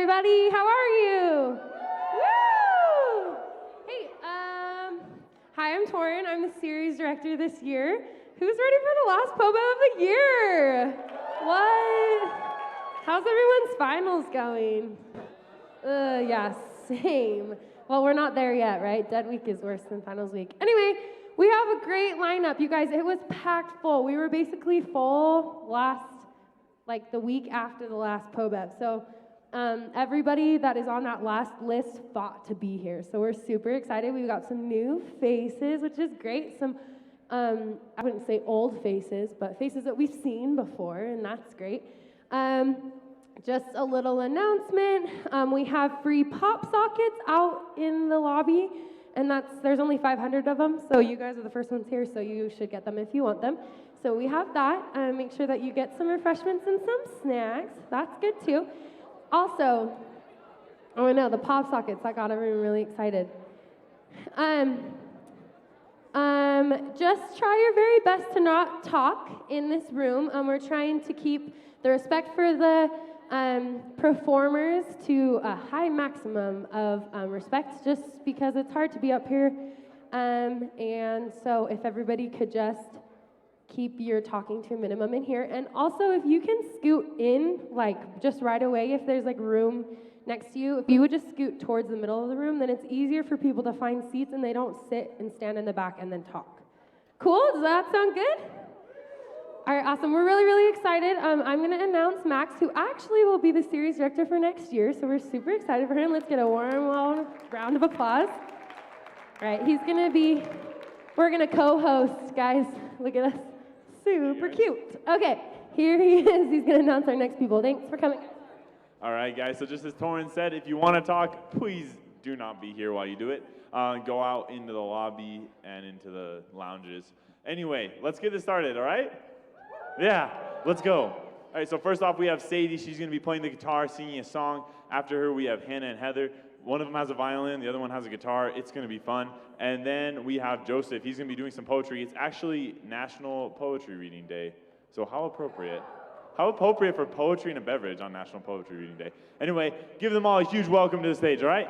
everybody. How are you? Woo! Hey, hi, I'm Torin. I'm the series director this year. Who's ready for the last PoBev of the year? What? How's everyone's finals going? Yeah, same. Well, we're not there yet, right? Dead week is worse than finals week. Anyway, we have a great lineup, you guys. It was packed full. We were basically full the week after the last PoBev. So everybody that is on that last list fought to be here. So we're super excited. We've got some new faces, which is great. Some, I wouldn't say old faces, but faces that we've seen before, and that's great. Just a little announcement. We have free pop sockets out in the lobby, and there's only 500 of them, so you guys are the first ones here, so you should get them if you want them. So we have that. Make sure that you get some refreshments and some snacks. That's good too. Also, oh I know, the pop sockets, that got everyone really excited. Just try your very best to not talk in this room. We're trying to keep the respect for the performers to a high maximum of respect, just because it's hard to be up here. And so if everybody could just keep your talking to a minimum in here. And also, if you can scoot in, just right away, if there's, room next to you, if you would just scoot towards the middle of the room, then it's easier for people to find seats and they don't sit and stand in the back and then talk. Cool? Does that sound good? All right, awesome. We're really, really excited. I'm going to announce Max, who actually will be the series director for next year, so we're super excited for him. Let's get a warm round of applause. All right, we're going to co-host, guys. Look at us. Super cute. Okay, here he is. He's going to announce our next people. Thanks for coming. All right, guys. So just as Torin said, if you want to talk, please do not be here while you do it. Go out into the lobby and into the lounges. Anyway, let's get this started, all right? Yeah, let's go. All right, so first off, we have Sadie. She's going to be playing the guitar, singing a song. After her, we have Hannah and Heather. One of them has a violin, the other one has a guitar. It's going to be fun. And then we have Joseph. He's going to be doing some poetry. It's actually National Poetry Reading Day. So how appropriate. How appropriate for poetry and a beverage on National Poetry Reading Day. Anyway, give them all a huge welcome to the stage, all right?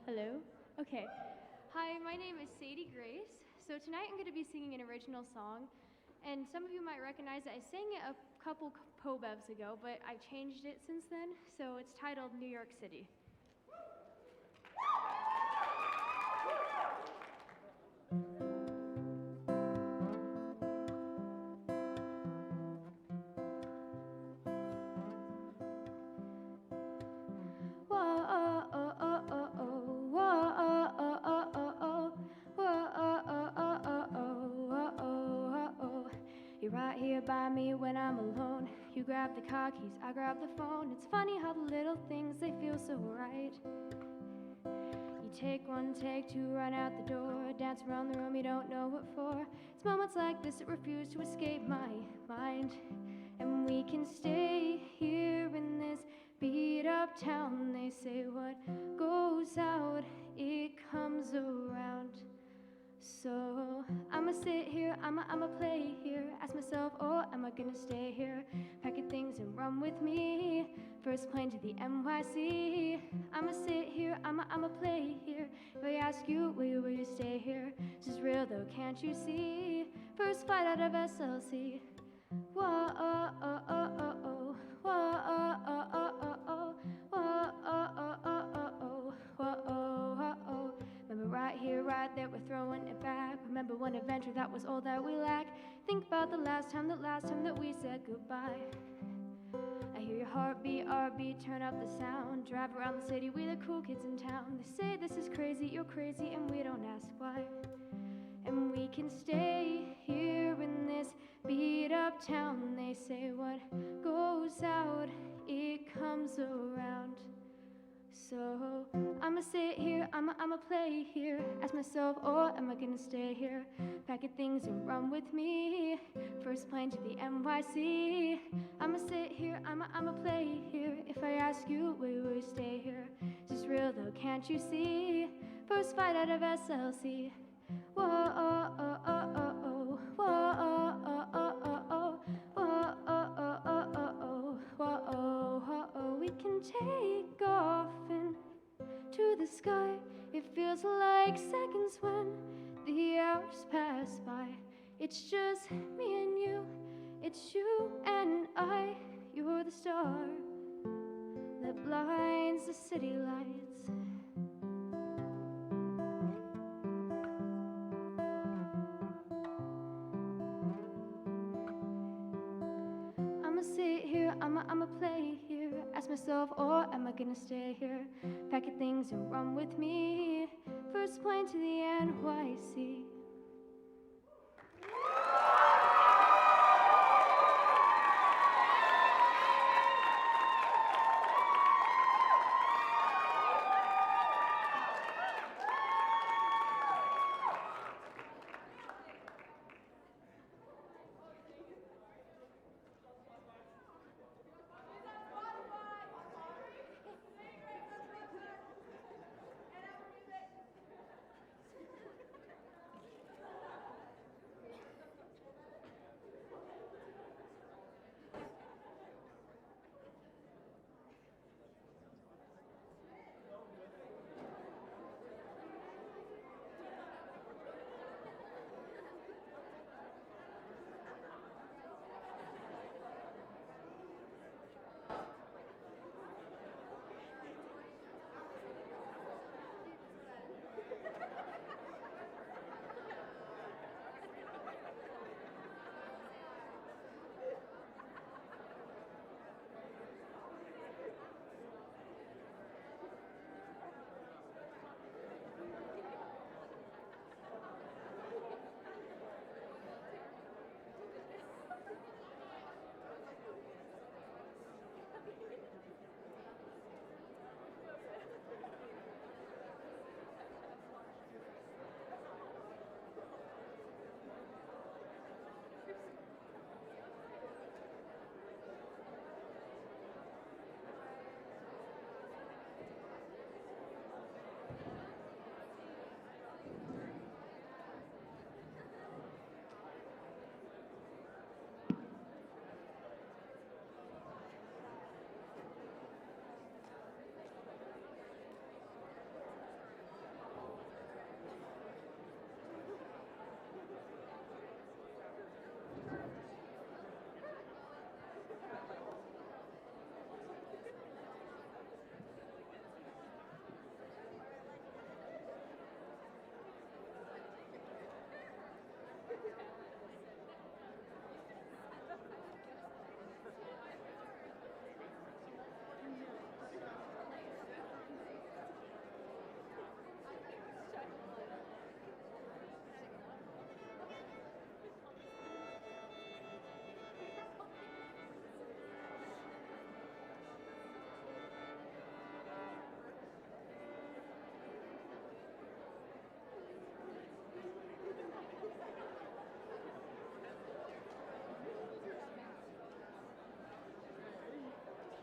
Hello? Okay. Hi, my name is Sadie Grace. So tonight I'm going to be singing an original song. And some of you might recognize that I sang it a couple PoBevs ago, but I changed it since then. So it's titled New York City. You're right here by me when I'm alone. You grab the car keys, I grab the phone. It's funny how the little things, they feel so right. You take one take to run out the door, dance around the room, you don't know what for. It's moments like this that refuse to escape my mind. And we can stay here in this beat up town. They say what goes out, it comes around. So I'ma sit here, I'ma play here. Ask myself, oh, am I gonna stay here? Pack your things and run with me. First plane to the NYC. I'ma sit here, I'ma play here. If I ask you, will you stay here? This is real though, can't you see? First flight out of SLC. Whoa, oh, oh, oh, oh, oh. Whoa, oh, oh, oh, oh, oh. Whoa, oh, oh, oh, oh, oh. Whoa, oh, oh, oh. Remember right here, right there, we're throwing it back. Remember one adventure, that was all that we lack. Think about the last time that we said goodbye. I hear your heartbeat, RB, turn up the sound. Drive around the city, we the cool kids in town. They say this is crazy, you're crazy, and we don't ask why. and we can stay here in this beat up town. They say what goes out, it comes around. So I'ma sit here, I'ma play here, ask myself, oh, am I gonna stay here? Pack your things and run with me, first plane to the NYC. I'ma sit here, I'ma play here. If I ask you, will you stay here? Is this real though, can't you see? First flight out of SLC. Whoa, oh, oh, oh, oh, oh. Whoa, oh, oh, oh, oh, oh. Whoa, oh, oh, oh, oh, oh. Whoa, oh, oh, oh. We can take off into the sky. It feels like seconds when the hours pass by. It's just me and you, it's you and I. You're the star that blinds the city lights. I'ma sit here, I'ma play here, ask myself, oh, am I gonna stay here? Pack your things and run with me, first plane to the NYC.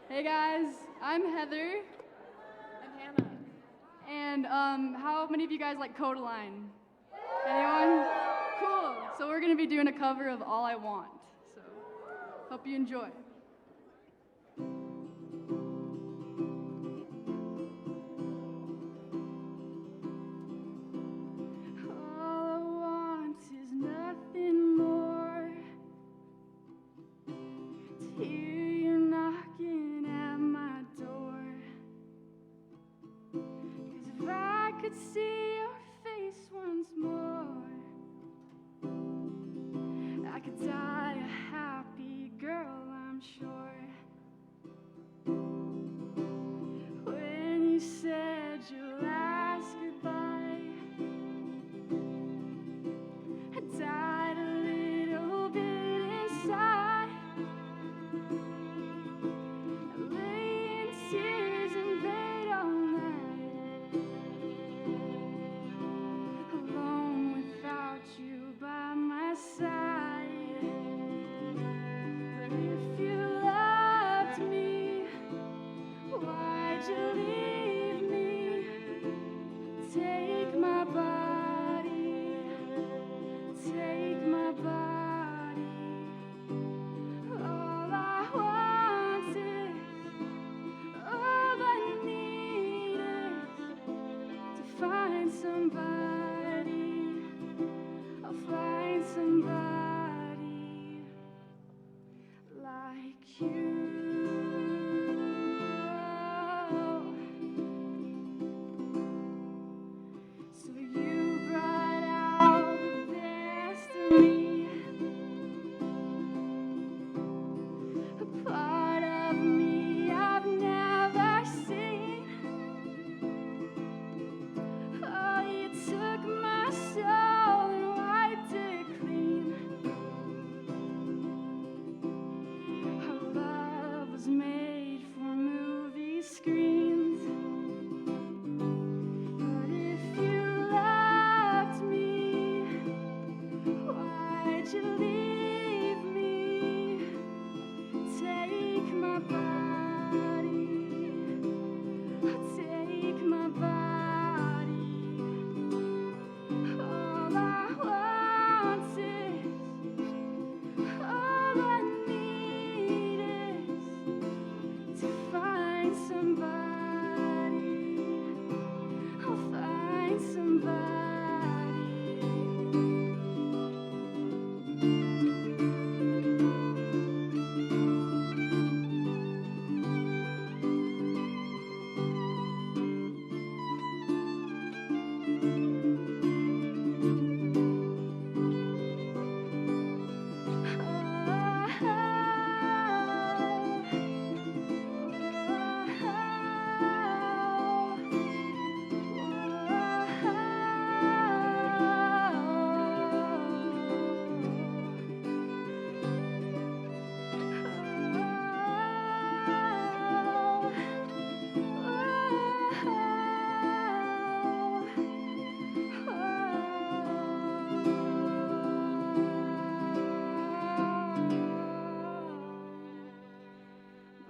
Hey guys, I'm Heather. I'm Hannah. And how many of you guys like Codaline? Anyone? Cool. So we're gonna be doing a cover of All I Want. So hope you enjoy. All I want is nothing more. To hear you knocking at my door. 'Cause if I could see your face once more, I could die a happy girl, I'm my body. Oh, take my body. All I want is, all I need is to find somebody. I'll find somebody.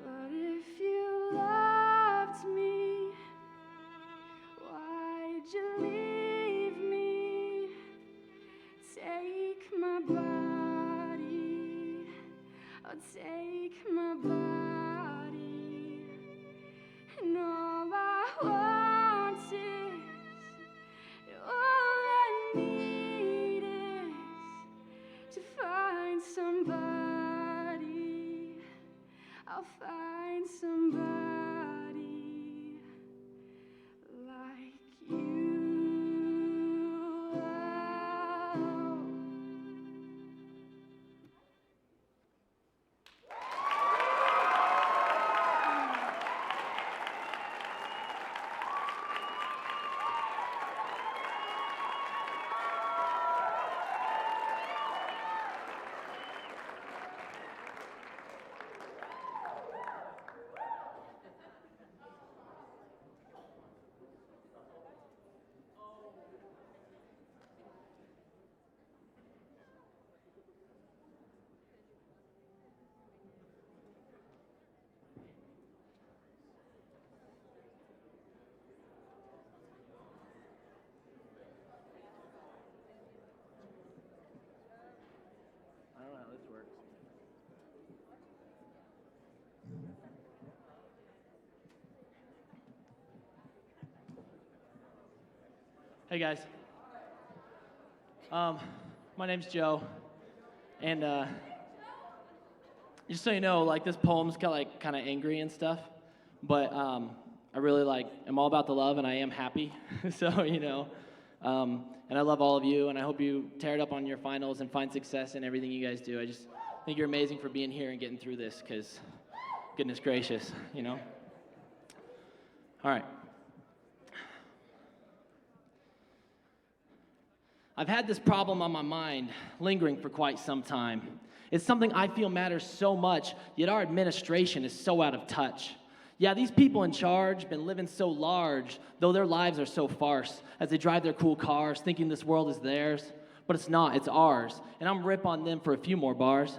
But if you loved me, why'd you leave me? Take my body, oh, take my body, and all I want is, all I need is to find somebody. I'll find somebody like you. I don't know how this works. Hey guys. My name's Joe, and just so you know, like this poem's kind of angry and stuff, but I really am all about the love, and I am happy. So and I love all of you, and I hope you tear it up on your finals and find success in everything you guys do. I just think you're amazing for being here and getting through this, because goodness gracious, All right. I've had this problem on my mind, lingering for quite some time. It's something I feel matters so much, yet our administration is so out of touch. Yeah, these people in charge been living so large, though their lives are so farce, as they drive their cool cars, thinking this world is theirs. But it's not, it's ours, and I'm rip on them for a few more bars.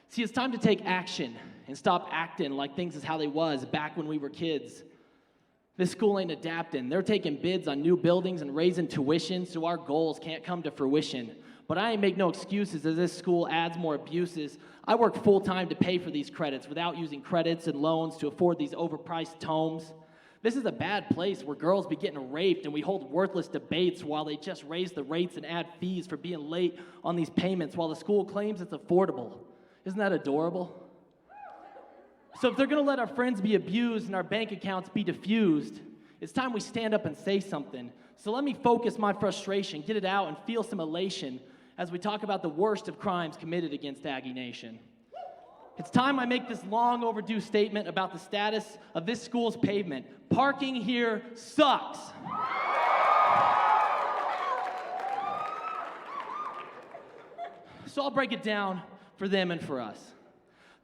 See, it's time to take action and stop acting like things is how they was back when we were kids. This school ain't adapting. They're taking bids on new buildings and raising tuition so our goals can't come to fruition. But I ain't make no excuses as this school adds more abuses. I work full-time to pay for these credits without using credits and loans to afford these overpriced tomes. This is a bad place where girls be getting raped and we hold worthless debates while they just raise the rates and add fees for being late on these payments while the school claims it's affordable. Isn't that adorable? So if they're going to let our friends be abused and our bank accounts be diffused, it's time we stand up and say something. So let me focus my frustration, get it out, and feel some elation as we talk about the worst of crimes committed against Aggie Nation. It's time I make this long overdue statement about the status of this school's pavement. Parking here sucks. So I'll break it down for them and for us.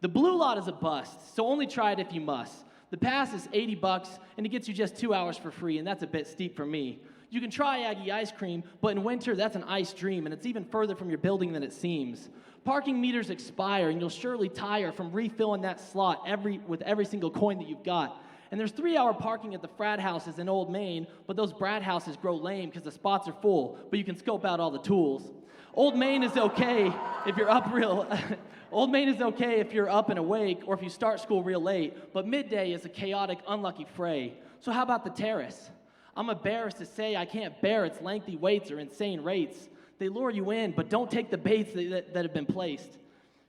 The blue lot is a bust, so only try it if you must. The pass is $80, and it gets you just 2 hours for free, and that's a bit steep for me. You can try Aggie ice cream, but in winter, that's an ice dream, and it's even further from your building than it seems. Parking meters expire, and you'll surely tire from refilling that slot with every single coin that you've got. And there's 3-hour parking at the frat houses in Old Main, but those brat houses grow lame because the spots are full, but you can scope out all the tools. Old Main is okay if you're up Old Main is okay if you're up and awake, or if you start school real late, but midday is a chaotic, unlucky fray. So how about the terrace? I'm embarrassed to say I can't bear its lengthy waits or insane rates. They lure you in, but don't take the baits that have been placed.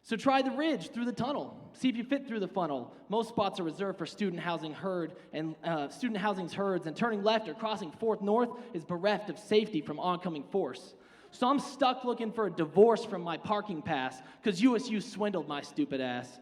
So try the ridge through the tunnel. See if you fit through the funnel. Most spots are reserved for student housing's herds, and turning left or crossing 4th North is bereft of safety from oncoming force. So I'm stuck looking for a divorce from my parking pass, because USU swindled my stupid ass.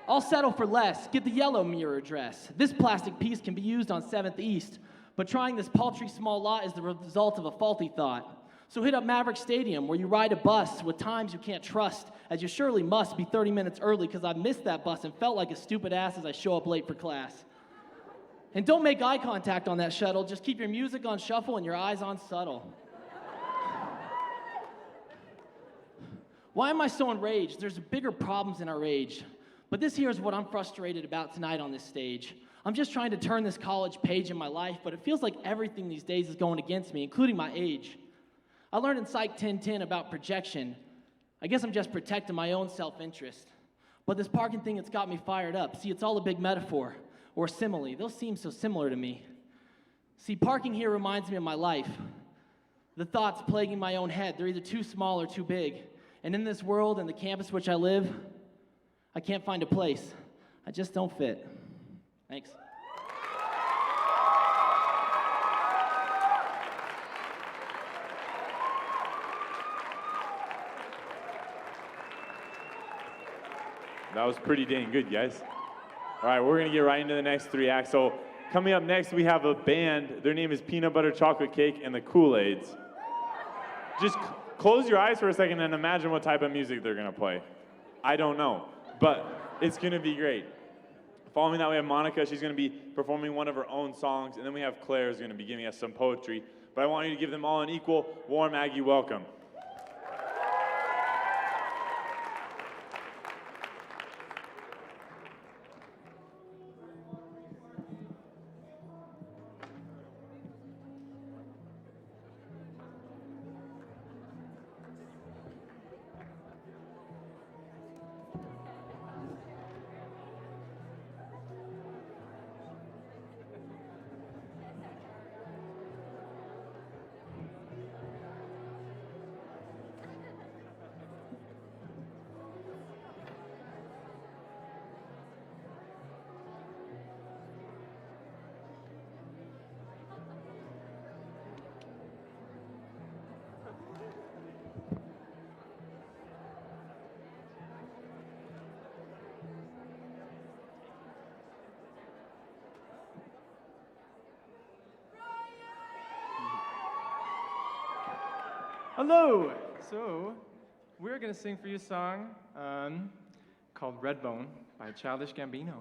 I'll settle for less. Get the yellow mirror address. This plastic piece can be used on 7th East, but trying this paltry small lot is the result of a faulty thought. So hit up Maverick Stadium, where you ride a bus with times you can't trust, as you surely must be 30 minutes early, because I missed that bus and felt like a stupid ass as I show up late for class. And don't make eye contact on that shuttle. Just keep your music on shuffle and your eyes on subtle. Why am I so enraged? There's bigger problems in our age. But this here is what I'm frustrated about tonight on this stage. I'm just trying to turn this college page in my life, but it feels like everything these days is going against me, including my age. I learned in Psych 1010 about projection. I guess I'm just protecting my own self-interest. But this parking thing, it's got me fired up. See, it's all a big metaphor, or simile. Those seem so similar to me. See, parking here reminds me of my life. The thoughts plaguing my own head, they're either too small or too big. And in this world and the campus which I live, I can't find a place. I just don't fit. Thanks. That was pretty dang good, guys. All right, we're going to get right into the next 3 acts. So coming up next, we have a band. Their name is Peanut Butter Chocolate Cake and the Kool-Aids. Just close your eyes for a second and imagine what type of music they're going to play. I don't know, but it's going to be great. Following that, we have Monica. She's going to be performing one of her own songs. And then we have Claire, who's going to be giving us some poetry. But I want you to give them all an equal, warm Aggie welcome. Hello! So, we're going to sing for you a song called Redbone by Childish Gambino.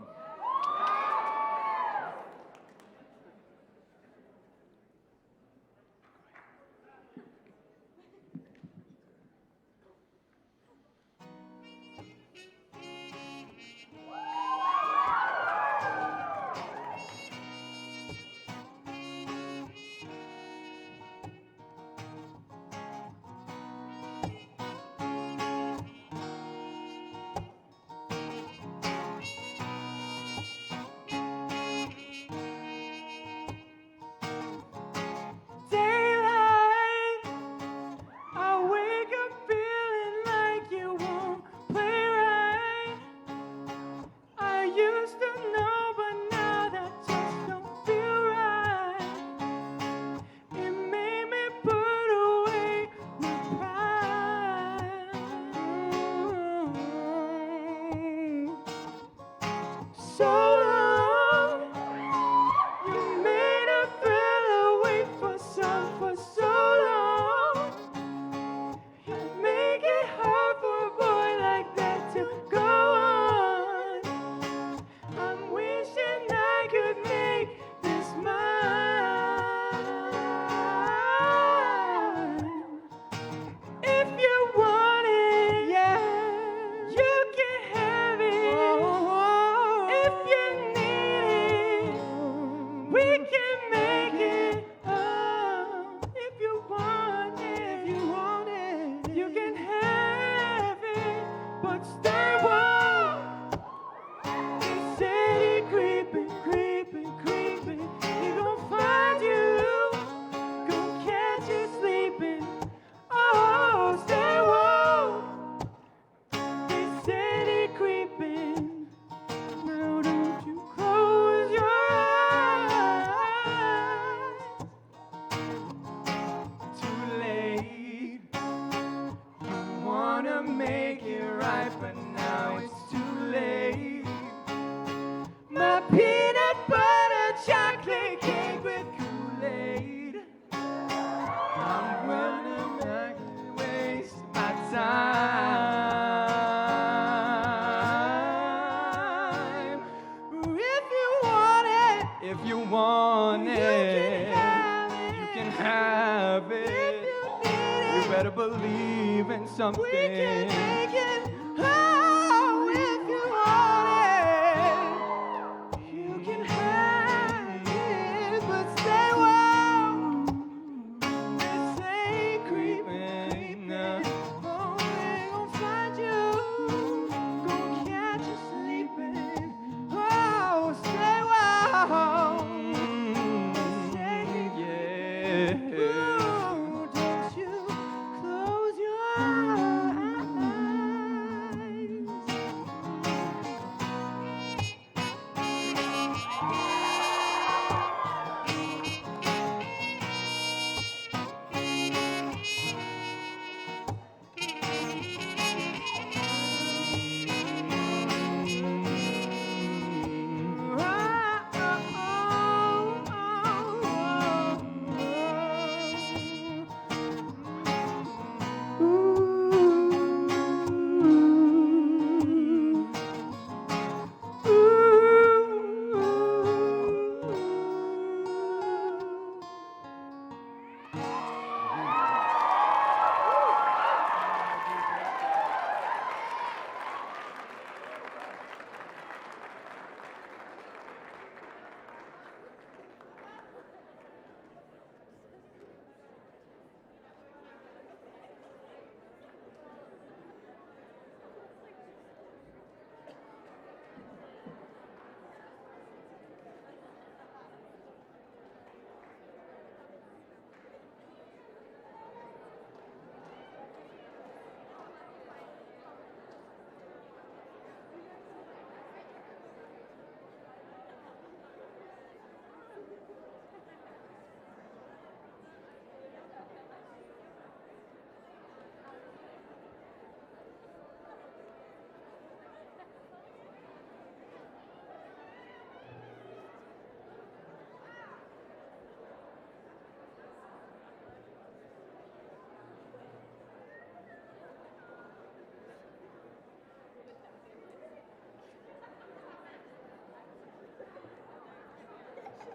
If you If you want it, you can have it. You better believe in something. We can make it. Oh, if you want it, you can have it. But stay warm. This ain't creeping. Oh, they gon' find you. Gon' catch you sleeping. Oh, stay warm. Stay, yeah. Ooh, don't you close your eyes.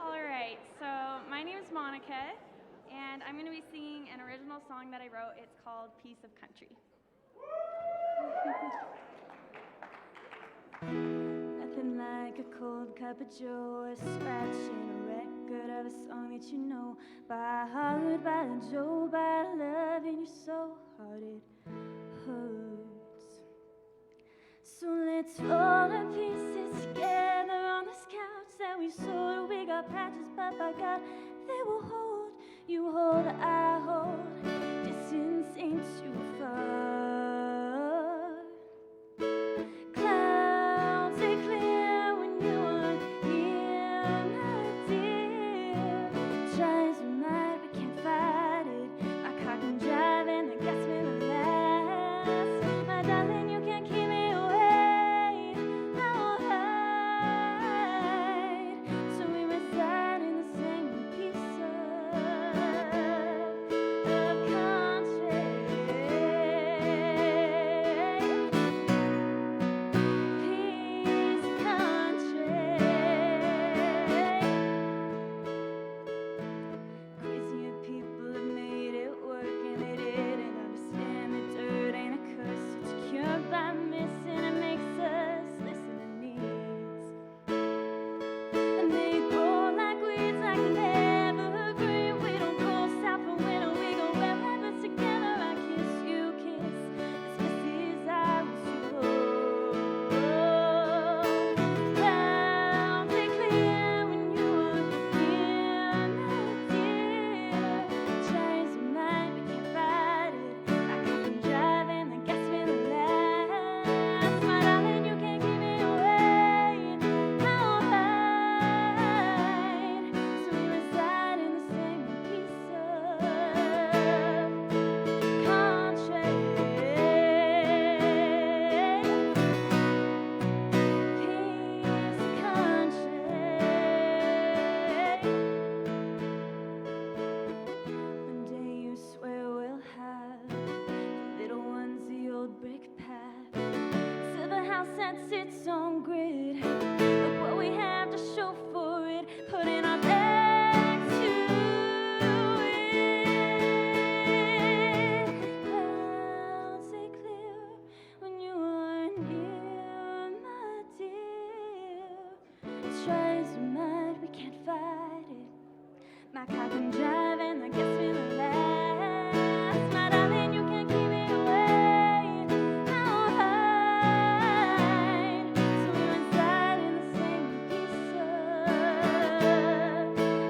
All right, so my name is Monica, and I'm going to be singing an original song that I wrote. It's called Piece of Country. Nothing like a cold cup of joe, a scratch and a record of a song that you know by heart, by Joe, by love in your soul, heart it hurts. So let's roll our pieces together on this couch that we sold. We got patches, but by God, they will hold. You hold, I hold. Distance ain't too far. Clouds they clear when you are here, my dear. Try as we might, we can't fight it. My car can drive and the gas will last. My darling, you can't keep me away. I'll hide. So we reside in the same piece of country. Peace country. Crazier people have made it work and they didn't understand that dirt ain't a curse. It's cured by missing. It makes us listen to needs. And they grow like weeds like an evergreen. We don't go south for winter, we go wherever together. I kiss, you kiss, as fast as I was to clouds they clear when you are here, my dear. Try as we might, we can't fight it. I can drive and the gas will last. My darling, you can't keep me away. I'll hide. So we reside in the same piece of country. Peace country. One day you swear we'll have the little ones, the old brick path, silver house that sits on grid. Look what we have to show for it. Put My car can drive and that gets me the last. My darling, you can't keep it away. How high? So we're inside in the same piece of country.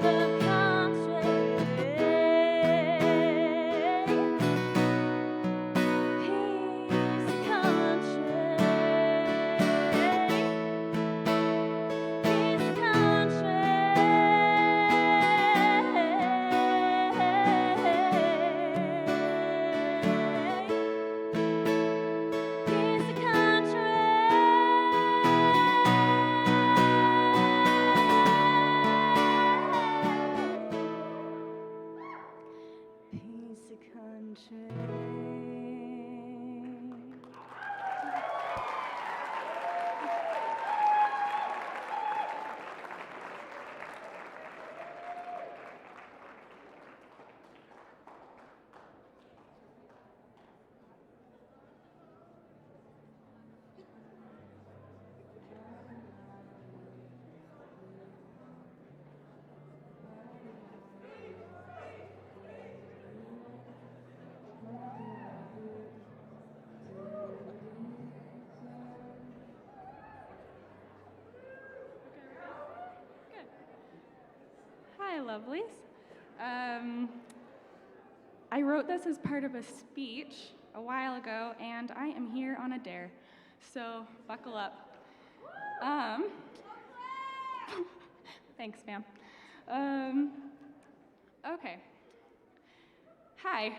Piece of country. Piece of country. Piece of country. Piece of country. Hi, lovelies. I wrote this as part of a speech a while ago, and I am here on a dare. So buckle up. Thanks, ma'am. Okay. Hi.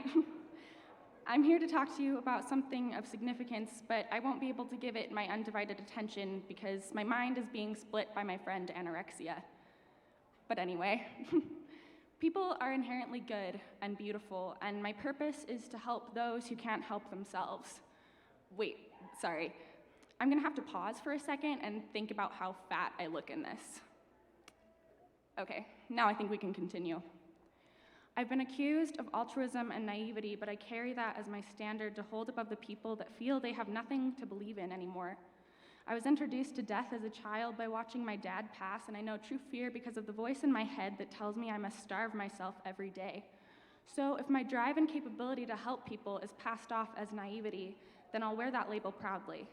I'm here to talk to you about something of significance, but I won't be able to give it my undivided attention because my mind is being split by my friend anorexia. But anyway, people are inherently good and beautiful, and my purpose is to help those who can't help themselves. Wait, sorry. I'm gonna have to pause for a second and think about how fat I look in this. Okay, now I think we can continue. I've been accused of altruism and naivety, but I carry that as my standard to hold above the people that feel they have nothing to believe in anymore. I was introduced to death as a child by watching my dad pass, and I know true fear because of the voice in my head that tells me I must starve myself every day. So if my drive and capability to help people is passed off as naivety, then I'll wear that label proudly.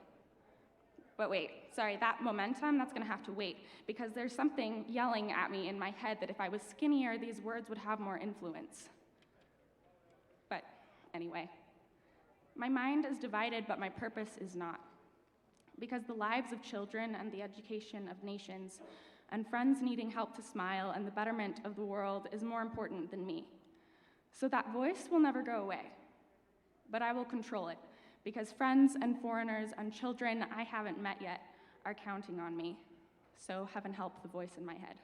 But wait, sorry, that momentum, that's gonna have to wait, because there's something yelling at me in my head that if I was skinnier, these words would have more influence. But anyway, my mind is divided, but my purpose is not. Because the lives of children and the education of nations and friends needing help to smile and the betterment of the world is more important than me. So that voice will never go away, but I will control it because friends and foreigners and children I haven't met yet are counting on me. So heaven help the voice in my head.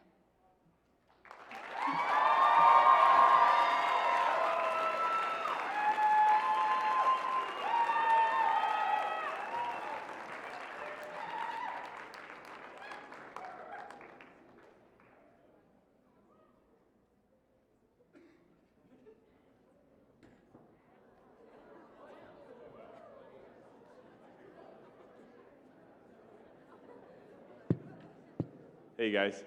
Hey guys,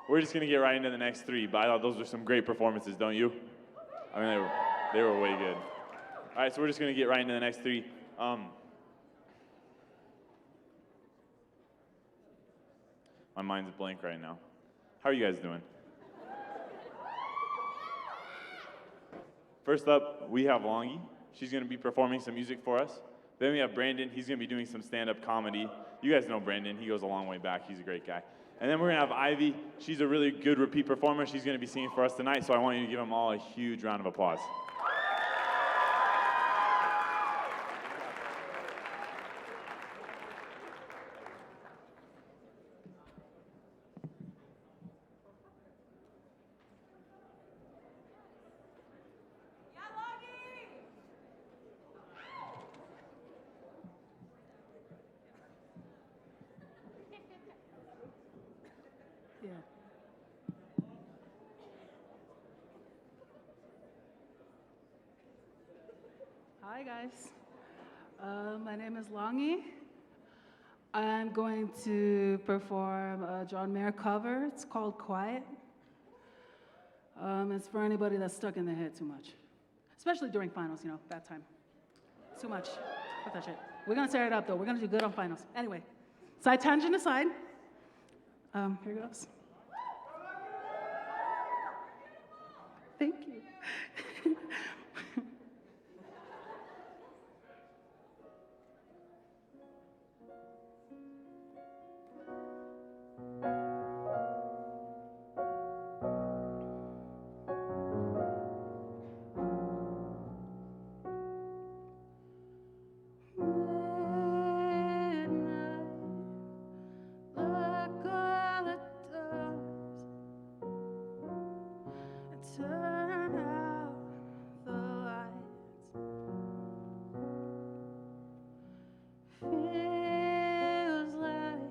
we're just gonna get right into the next three, but I thought those were some great performances, don't you? I mean, they were way good. All right, so we're just gonna get right into the next three. My mind's blank right now. How are you guys doing? First up, we have Longy. She's gonna be performing some music for us. Then we have Brandon. He's gonna be doing some stand-up comedy. You guys know Brandon. He goes a long way back. He's a great guy. And then we're gonna have Ivy. She's a really good repeat performer. She's gonna be singing for us tonight, so I want you to give them all a huge round of applause. Yeah. Hi guys, my name is Longy. I'm going to perform a John Mayer cover. It's called Quiet. It's for anybody that's stuck in their head too much. Especially during finals, you know, that time. Too much. Put that shit. We're gonna tear it up though. We're gonna do good on finals. Anyway, side tangent aside, here goes. Thank you. Turn out the lights. Feels like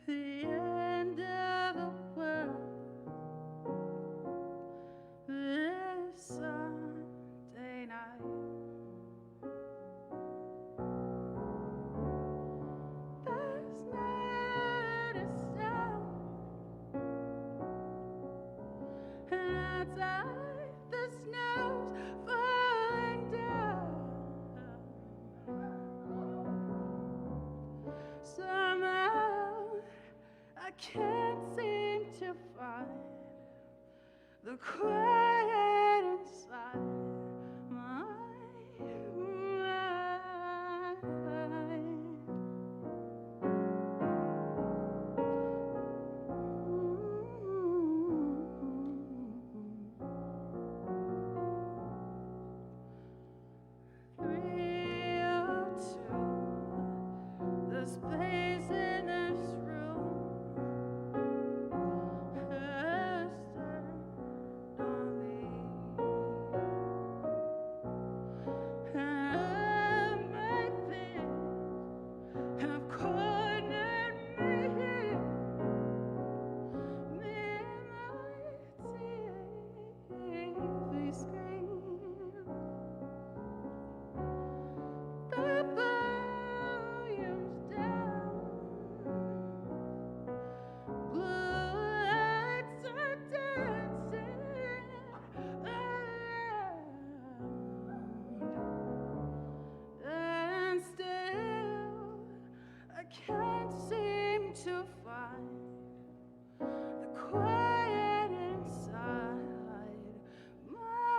the end of the world. This Sunday night. There's not a sound. And outside the snow's falling down. Somehow I can't seem to find the quiet inside my mind. The space in this room has turned on me, and my fears have cornered me. Me and my TV screen. The volume's down. Blue lights are dancing around, and still I can't seem to find the quiet inside my mind.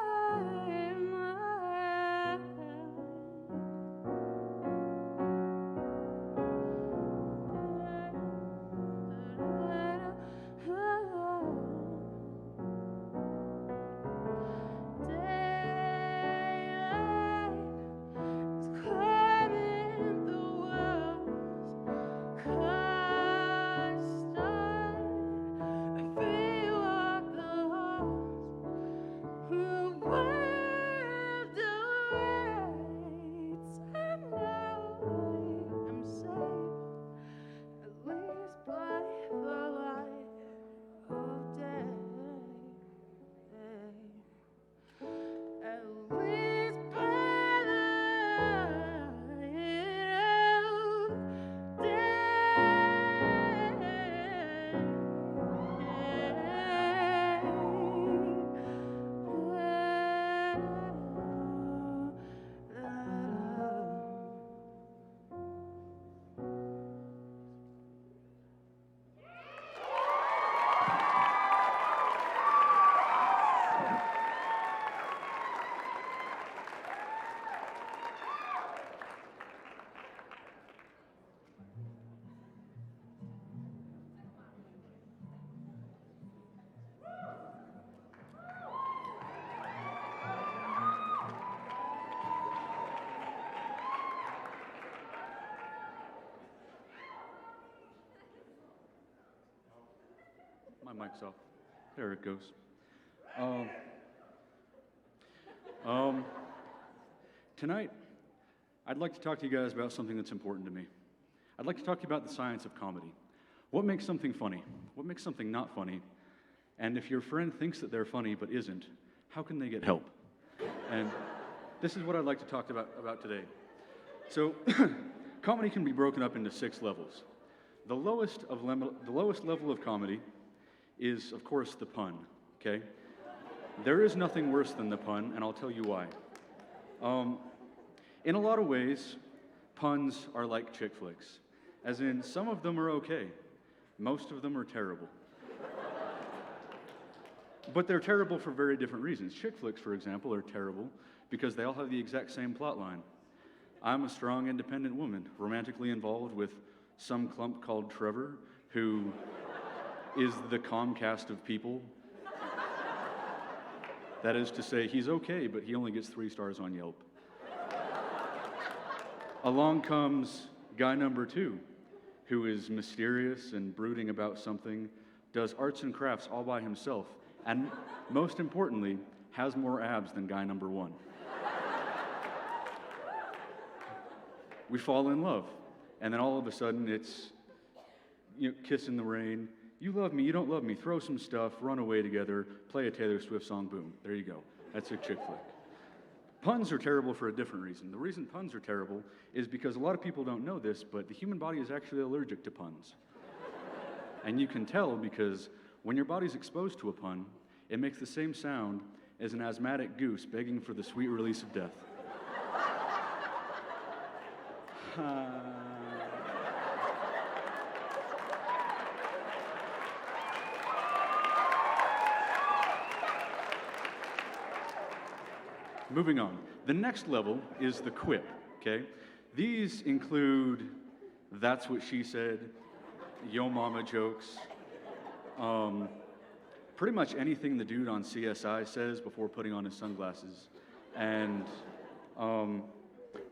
My mic's off. There it goes. Tonight, I'd like to talk to you guys about something that's important to me. I'd like to talk to you about the science of comedy. What makes something funny? What makes something not funny? And if your friend thinks that they're funny but isn't, how can they get help? And this is what I'd like to talk about today. So, comedy can be broken up into 6 levels. The lowest level of comedy is, of course, the pun, okay? There is nothing worse than the pun, and I'll tell you why. In a lot of ways, puns are like chick flicks, as in some of them are okay, most of them are terrible. But they're terrible for very different reasons. Chick flicks, for example, are terrible because they all have the exact same plot line. I'm a strong, independent woman, romantically involved with some clump called Trevor, who is the Comcast of people. That is to say, he's okay, but he only gets 3 stars on Yelp. Along comes guy number 2, who is mysterious and brooding about something, does arts and crafts all by himself, and most importantly, has more abs than guy number 1. We fall in love, and then all of a sudden it's, kiss in the rain. You love me, you don't love me, throw some stuff, run away together, play a Taylor Swift song, boom. There you go. That's a chick flick. Puns are terrible for a different reason. The reason puns are terrible is because a lot of people don't know this, but the human body is actually allergic to puns. And you can tell because when your body's exposed to a pun, it makes the same sound as an asthmatic goose begging for the sweet release of death. Moving on. The next level is the quip, okay? These include that's what she said, yo mama jokes, pretty much anything the dude on CSI says before putting on his sunglasses, and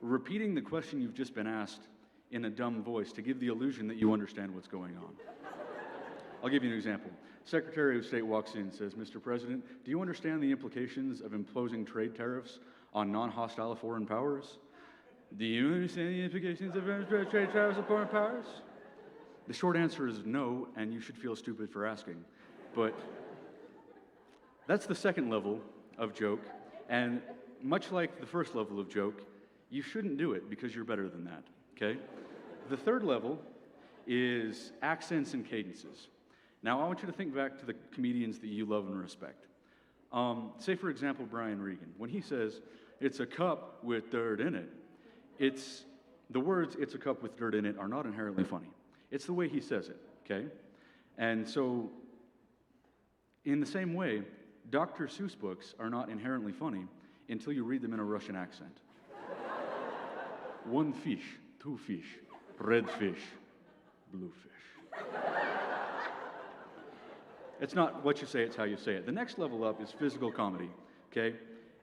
repeating the question you've just been asked in a dumb voice to give the illusion that you understand what's going on. I'll give you an example. Secretary of State walks in and says, Mr. President, do you understand the implications of imposing trade tariffs on non-hostile foreign powers? Do you understand the implications of imposing trade tariffs on foreign powers? The short answer is no, and you should feel stupid for asking. But that's the second level of joke, and much like the first level of joke, you shouldn't do it because you're better than that, okay? The third level is accents and cadences. Now, I want you to think back to the comedians that you love and respect. Say, for example, Brian Regan. When he says, it's a cup with dirt in it, the words, it's a cup with dirt in it, are not inherently funny. It's the way he says it, okay? And so, in the same way, Dr. Seuss books are not inherently funny until you read them in a Russian accent. 1 fish, 2 fish, red fish, blue fish. It's not what you say, it's how you say it. The next level up is physical comedy, okay?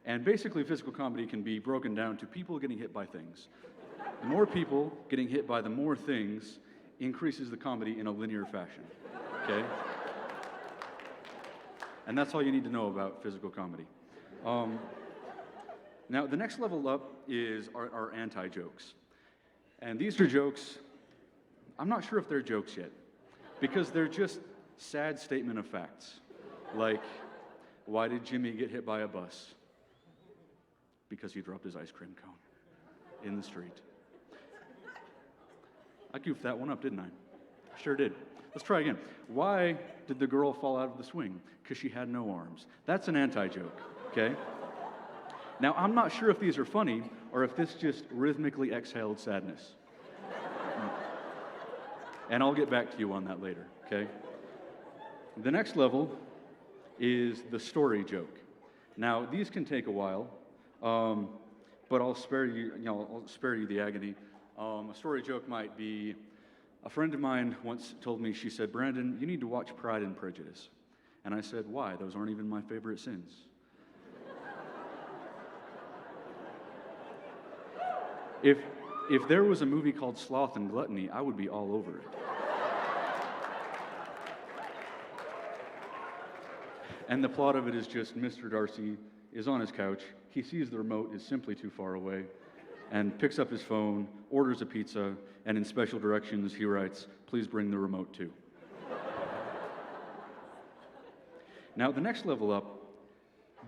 And basically, physical comedy can be broken down to people getting hit by things. The more people getting hit by the more things increases the comedy in a linear fashion, okay? And that's all you need to know about physical comedy. Now, the next level up is our anti-jokes. And these are jokes, I'm not sure if they're jokes yet, because they're just sad statement of facts. Like, why did Jimmy get hit by a bus? Because he dropped his ice cream cone in the street. I goofed that one up, didn't I? Sure did. Let's try again. Why did the girl fall out of the swing? Because she had no arms. That's an anti-joke, okay? Now, I'm not sure if these are funny or if this just rhythmically exhaled sadness. And I'll get back to you on that later, okay? The next level is the story joke. Now, these can take a while, but I'll spare you, I'll spare you the agony. A story joke might be, a friend of mine once told me, she said, Brandon, you need to watch Pride and Prejudice. And I said, why? Those aren't even my favorite sins. If there was a movie called Sloth and Gluttony, I would be all over it. And the plot of it is just Mr. Darcy is on his couch, he sees the remote is simply too far away, and picks up his phone, orders a pizza, and in special directions he writes, please bring the remote too. Now, the next level up,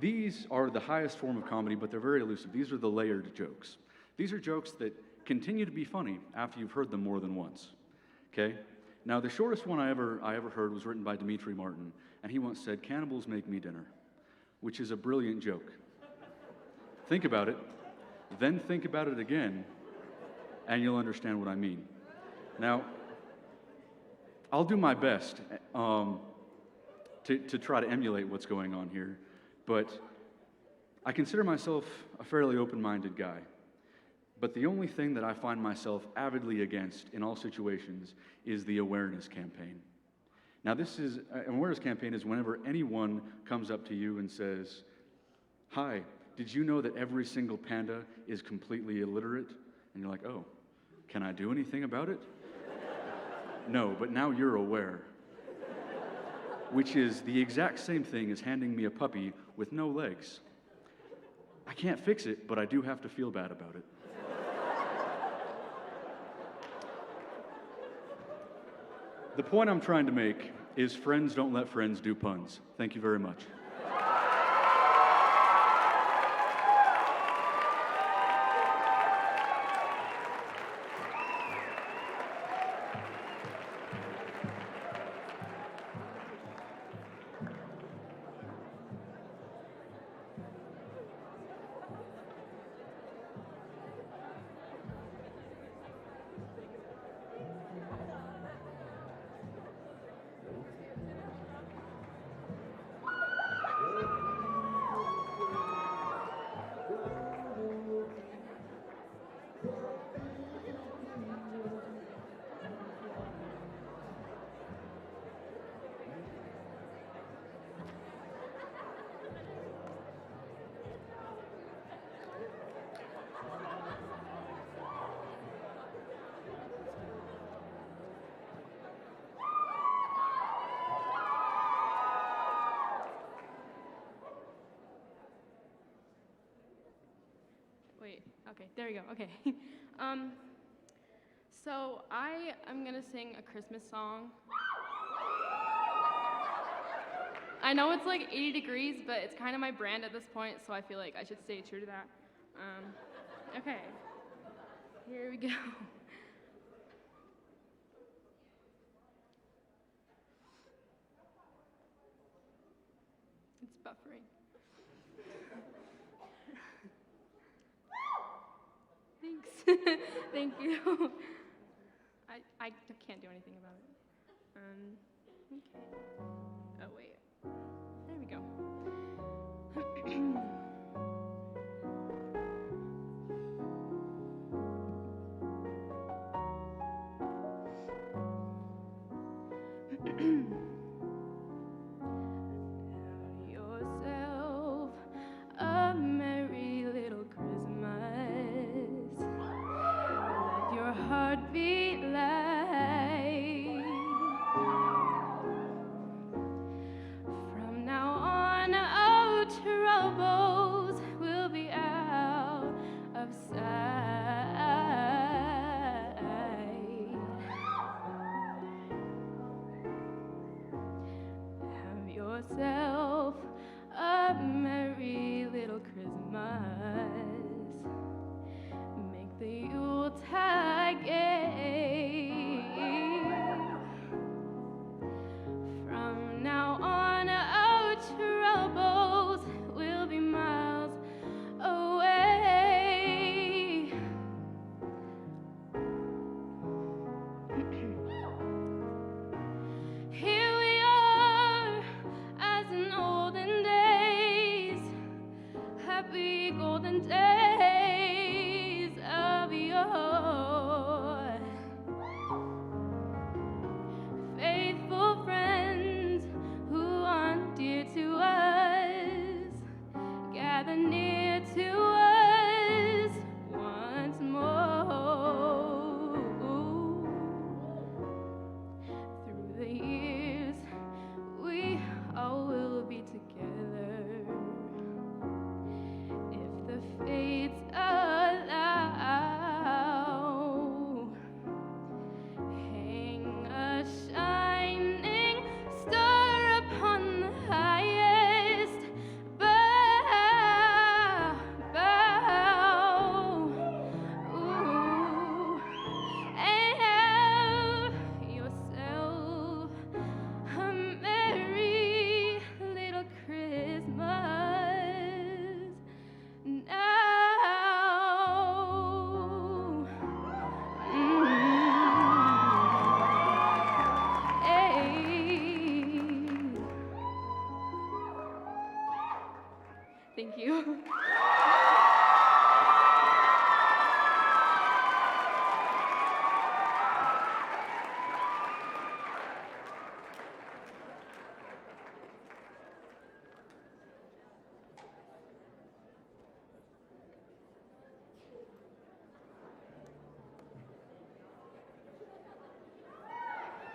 these are the highest form of comedy, but they're very elusive. These are the layered jokes. These are jokes that continue to be funny after you've heard them more than once, okay? Now, the shortest one I ever heard was written by Dimitri Martin, and he once said, cannibals make me dinner. which is a brilliant joke. Think about it, then think about it again, and you'll understand what I mean. Now, I'll do my best to try to emulate what's going on here, but I consider myself a fairly open-minded guy. But the only thing that I find myself avidly against in all situations is the awareness campaign. Now, an awareness campaign is whenever anyone comes up to you and says, "Hi, did you know that every single panda is completely illiterate?" And you're like, "Oh, can I do anything about it?" No, but now you're aware. Which is the exact same thing as handing me a puppy with no legs. I can't fix it, but I do have to feel bad about it. The point I'm trying to make is friends don't let friends do puns. Thank you very much. Wait, okay, there we go, okay. So I am gonna sing a Christmas song. I know it's like 80 degrees, but it's kind of my brand at this point, so I feel like I should stay true to that. Okay, here we go. It's buffering. Thanks. Thank you. I can't do anything about it. Okay. Oh, wait. There we go. Have yourself a merry little Christmas. Let your heart beat light. From now on, our troubles will be out of sight. Have yourself a merry little Christmas. Make the Yuletide gay. From now on, our troubles will be miles away. Here we are, as in olden days, happy golden days.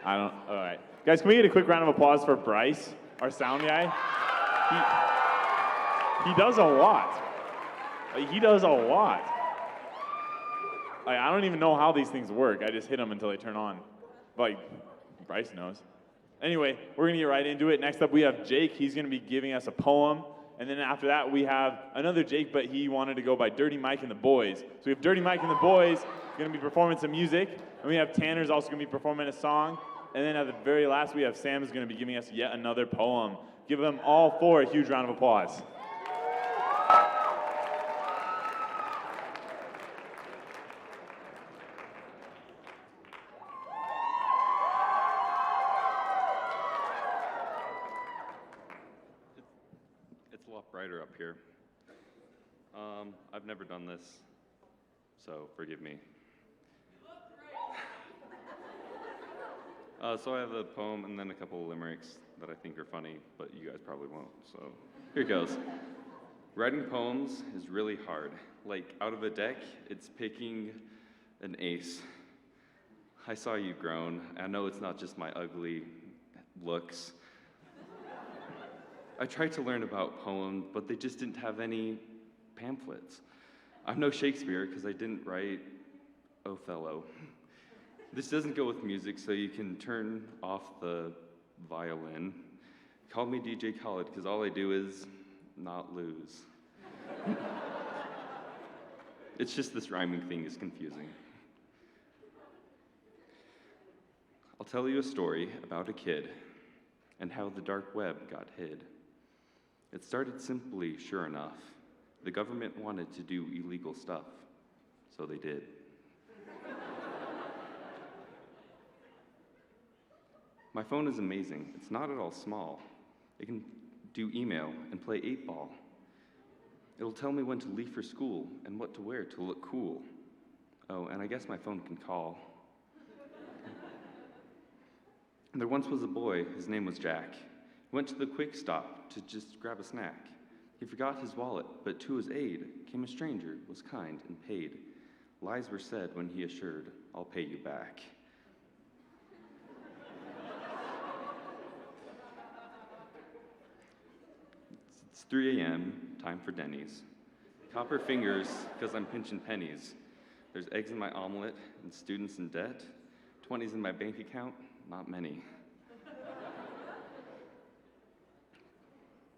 All right. Guys, can we get a quick round of applause for Bryce, our sound guy? He does a lot. He does a lot. I don't even know how these things work. I just hit them until they turn on. Like, Bryce knows. Anyway, we're going to get right into it. Next up, we have Jake. He's going to be giving us a poem. And then after that, we have another Jake, but he wanted to go by Dirty Mike and the Boys. So we have Dirty Mike and the Boys going to be performing some music. And we have Tanner's also going to be performing a song. And then at the very last, we have Sam who's going to be giving us yet another poem. Give them all four a huge round of applause. It's a lot brighter up here. I've never done this, so forgive me. So I have a poem and then a couple of limericks that I think are funny, but you guys probably won't, so here goes. Writing poems is really hard. Like, out of a deck, it's picking an ace. I saw you groan. I know it's not just my ugly looks. I tried to learn about poems, but they just didn't have any pamphlets. I'm no Shakespeare because I didn't write Othello. This doesn't go with music, so you can turn off the violin. Call me DJ Khaled because all I do is not lose. It's just this rhyming thing is confusing. I'll tell you a story about a kid and how the dark web got hid. It started simply, sure enough. The government wanted to do illegal stuff, so they did. My phone is amazing. It's not at all small. It can do email and play 8-ball. It'll tell me when to leave for school and what to wear to look cool. Oh, and I guess my phone can call. There once was a boy, his name was Jack. He went to the quick stop to just grab a snack. He forgot his wallet, but to his aid came a stranger, was kind and paid. Lies were said when he assured, I'll pay you back. It's 3 a.m., time for Denny's. Copper fingers, because I'm pinching pennies. There's eggs in my omelet and students in debt. 20s in my bank account, not many.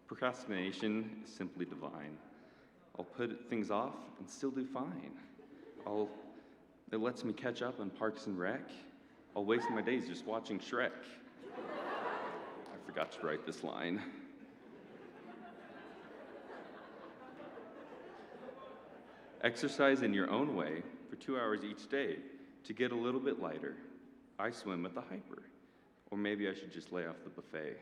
Procrastination is simply divine. I'll put things off and still do fine. It lets me catch up on Parks and Rec. I'll waste my days just watching Shrek. I forgot to write this line. Exercise in your own way for 2 hours each day to get a little bit lighter. I swim at the Hyper. Or maybe I should just lay off the buffet.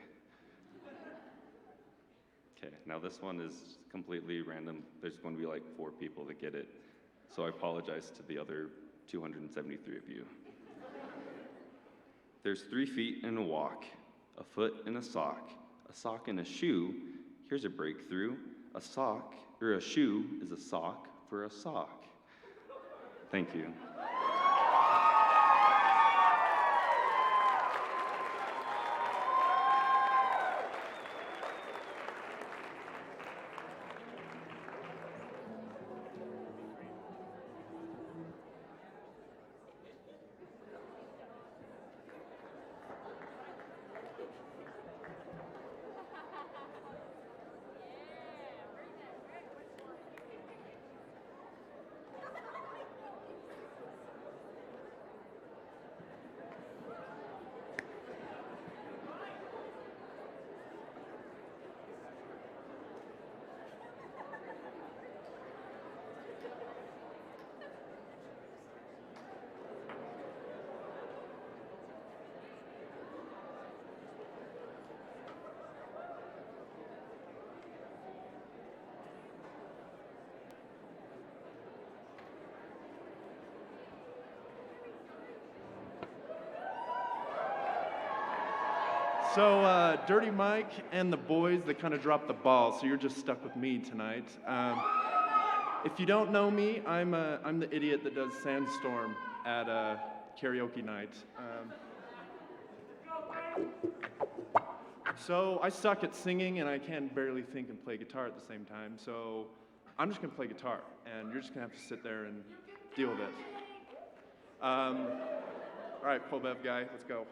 Okay, now this one is completely random. There's going to be like 4 people that get it. So I apologize to the other 273 of you. There's 3 feet in a walk, a foot in a sock in a shoe. Here's a breakthrough. A shoe is a sock for a sock. Thank you. So Dirty Mike and the boys, they kind of dropped the ball, so you're just stuck with me tonight. If you don't know me, I'm the idiot that does Sandstorm at karaoke night. So I suck at singing and I can barely think and play guitar at the same time. So I'm just gonna play guitar and you're just gonna have to sit there and deal with it. All right, PoBev guy, let's go.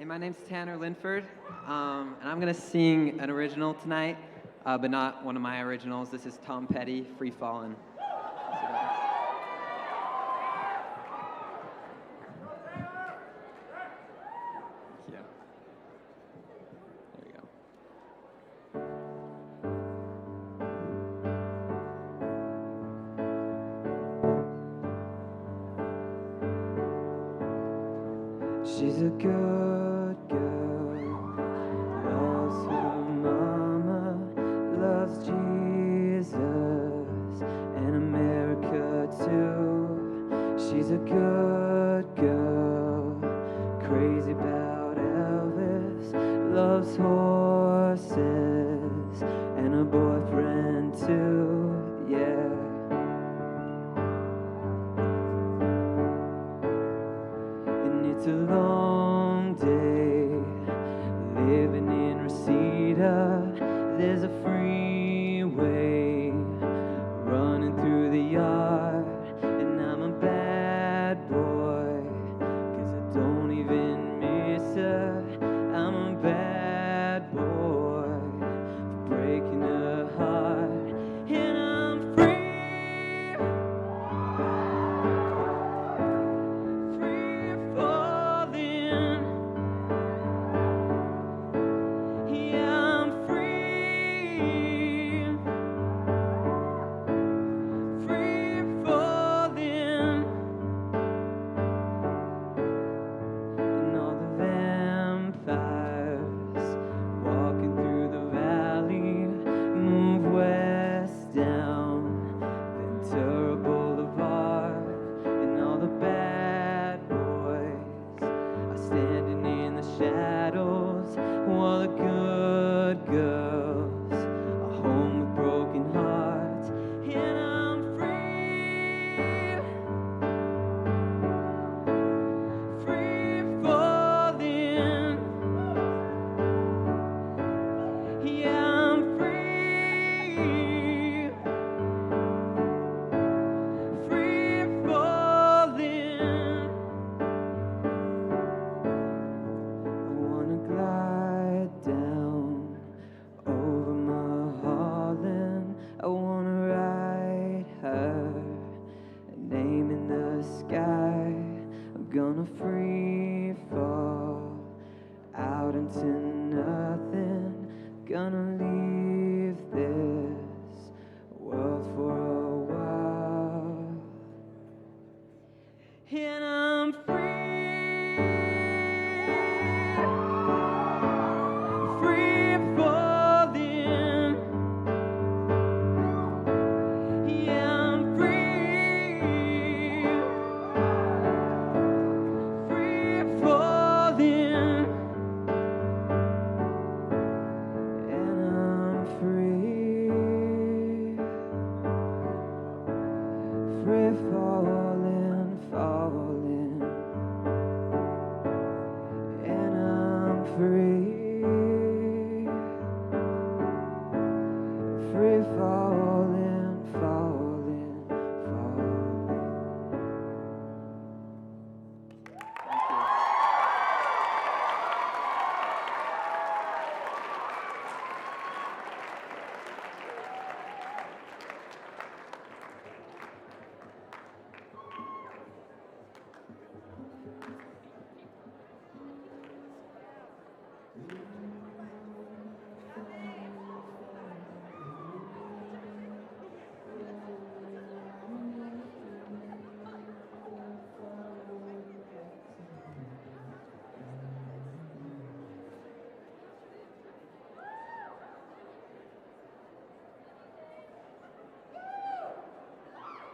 Hey, my name's Tanner Linford, and I'm gonna sing an original tonight, but not one of my originals. This is Tom Petty, Free Fallin'. Yeah. There we go. She's a good girl, loves her mama, loves Jesus and America too. She's a good girl, crazy about Elvis, loves horses and a boyfriend too, yeah. And it's a long day living in Reseda. There's a freeway running through the yard, and I'm a bad boy, 'cause I don't even miss her. I'm a bad boy for breaking her heart, and I'm free. Free falling, yeah, I'm free. Free falling, and all the vampires walking through the valley move west down Ventura Boulevard, and all the bad boys are standing in the shadows, while the good girls are home with broken hearts, and I'm free. Free falling, yeah, I'm free. Free falling. I wanna glide down over Mulholland. I wanna ride her, a name in the sky. I'm gonna free fall out into nothing. Gonna leave this world for a while, and I'm free. Free falling, yeah, I'm free. Free falling, and I'm free. Free falling, falling, and I'm free. Free falling, falling, falling.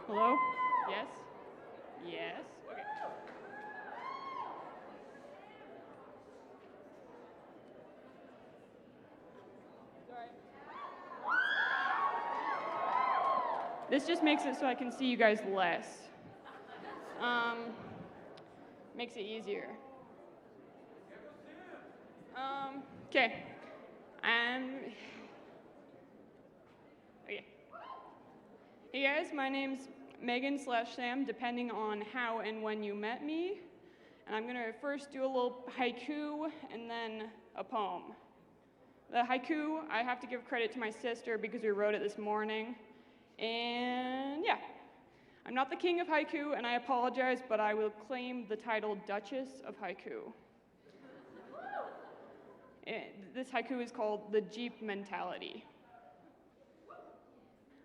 Hello? Yes? Yes? Okay. This just makes it so I can see you guys less. Makes it easier. Okay. Okay. Hey guys, my name's Megan/Sam, depending on how and when you met me. And I'm gonna first do a little haiku and then a poem. The haiku, I have to give credit to my sister because we wrote it this morning. And yeah, I'm not the king of haiku, and I apologize, but I will claim the title Duchess of Haiku. This haiku is called The Jeep Mentality.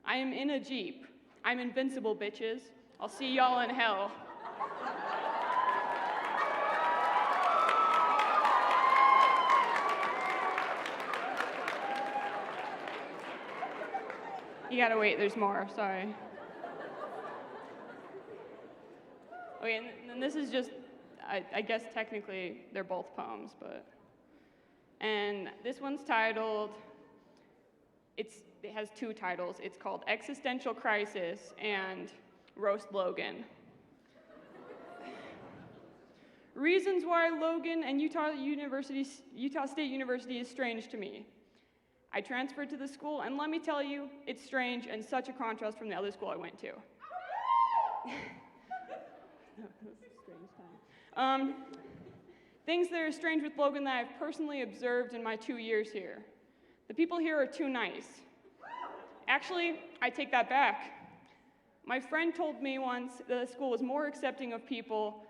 I am in a Jeep. I'm invincible, bitches. I'll see y'all in hell. You gotta wait, there's more, sorry. Okay, and then this is just, I guess technically they're both poems, but. And this one's titled, it has two titles. It's called Existential Crisis and Roast Logan. Reasons why Logan and Utah State University is strange to me. I transferred to the school, and let me tell you, it's strange and such a contrast from the other school I went to. Things that are strange with Logan that I've personally observed in my 2 years here. The people here are too nice. Actually, I take that back. My friend told me once that the school was more accepting of people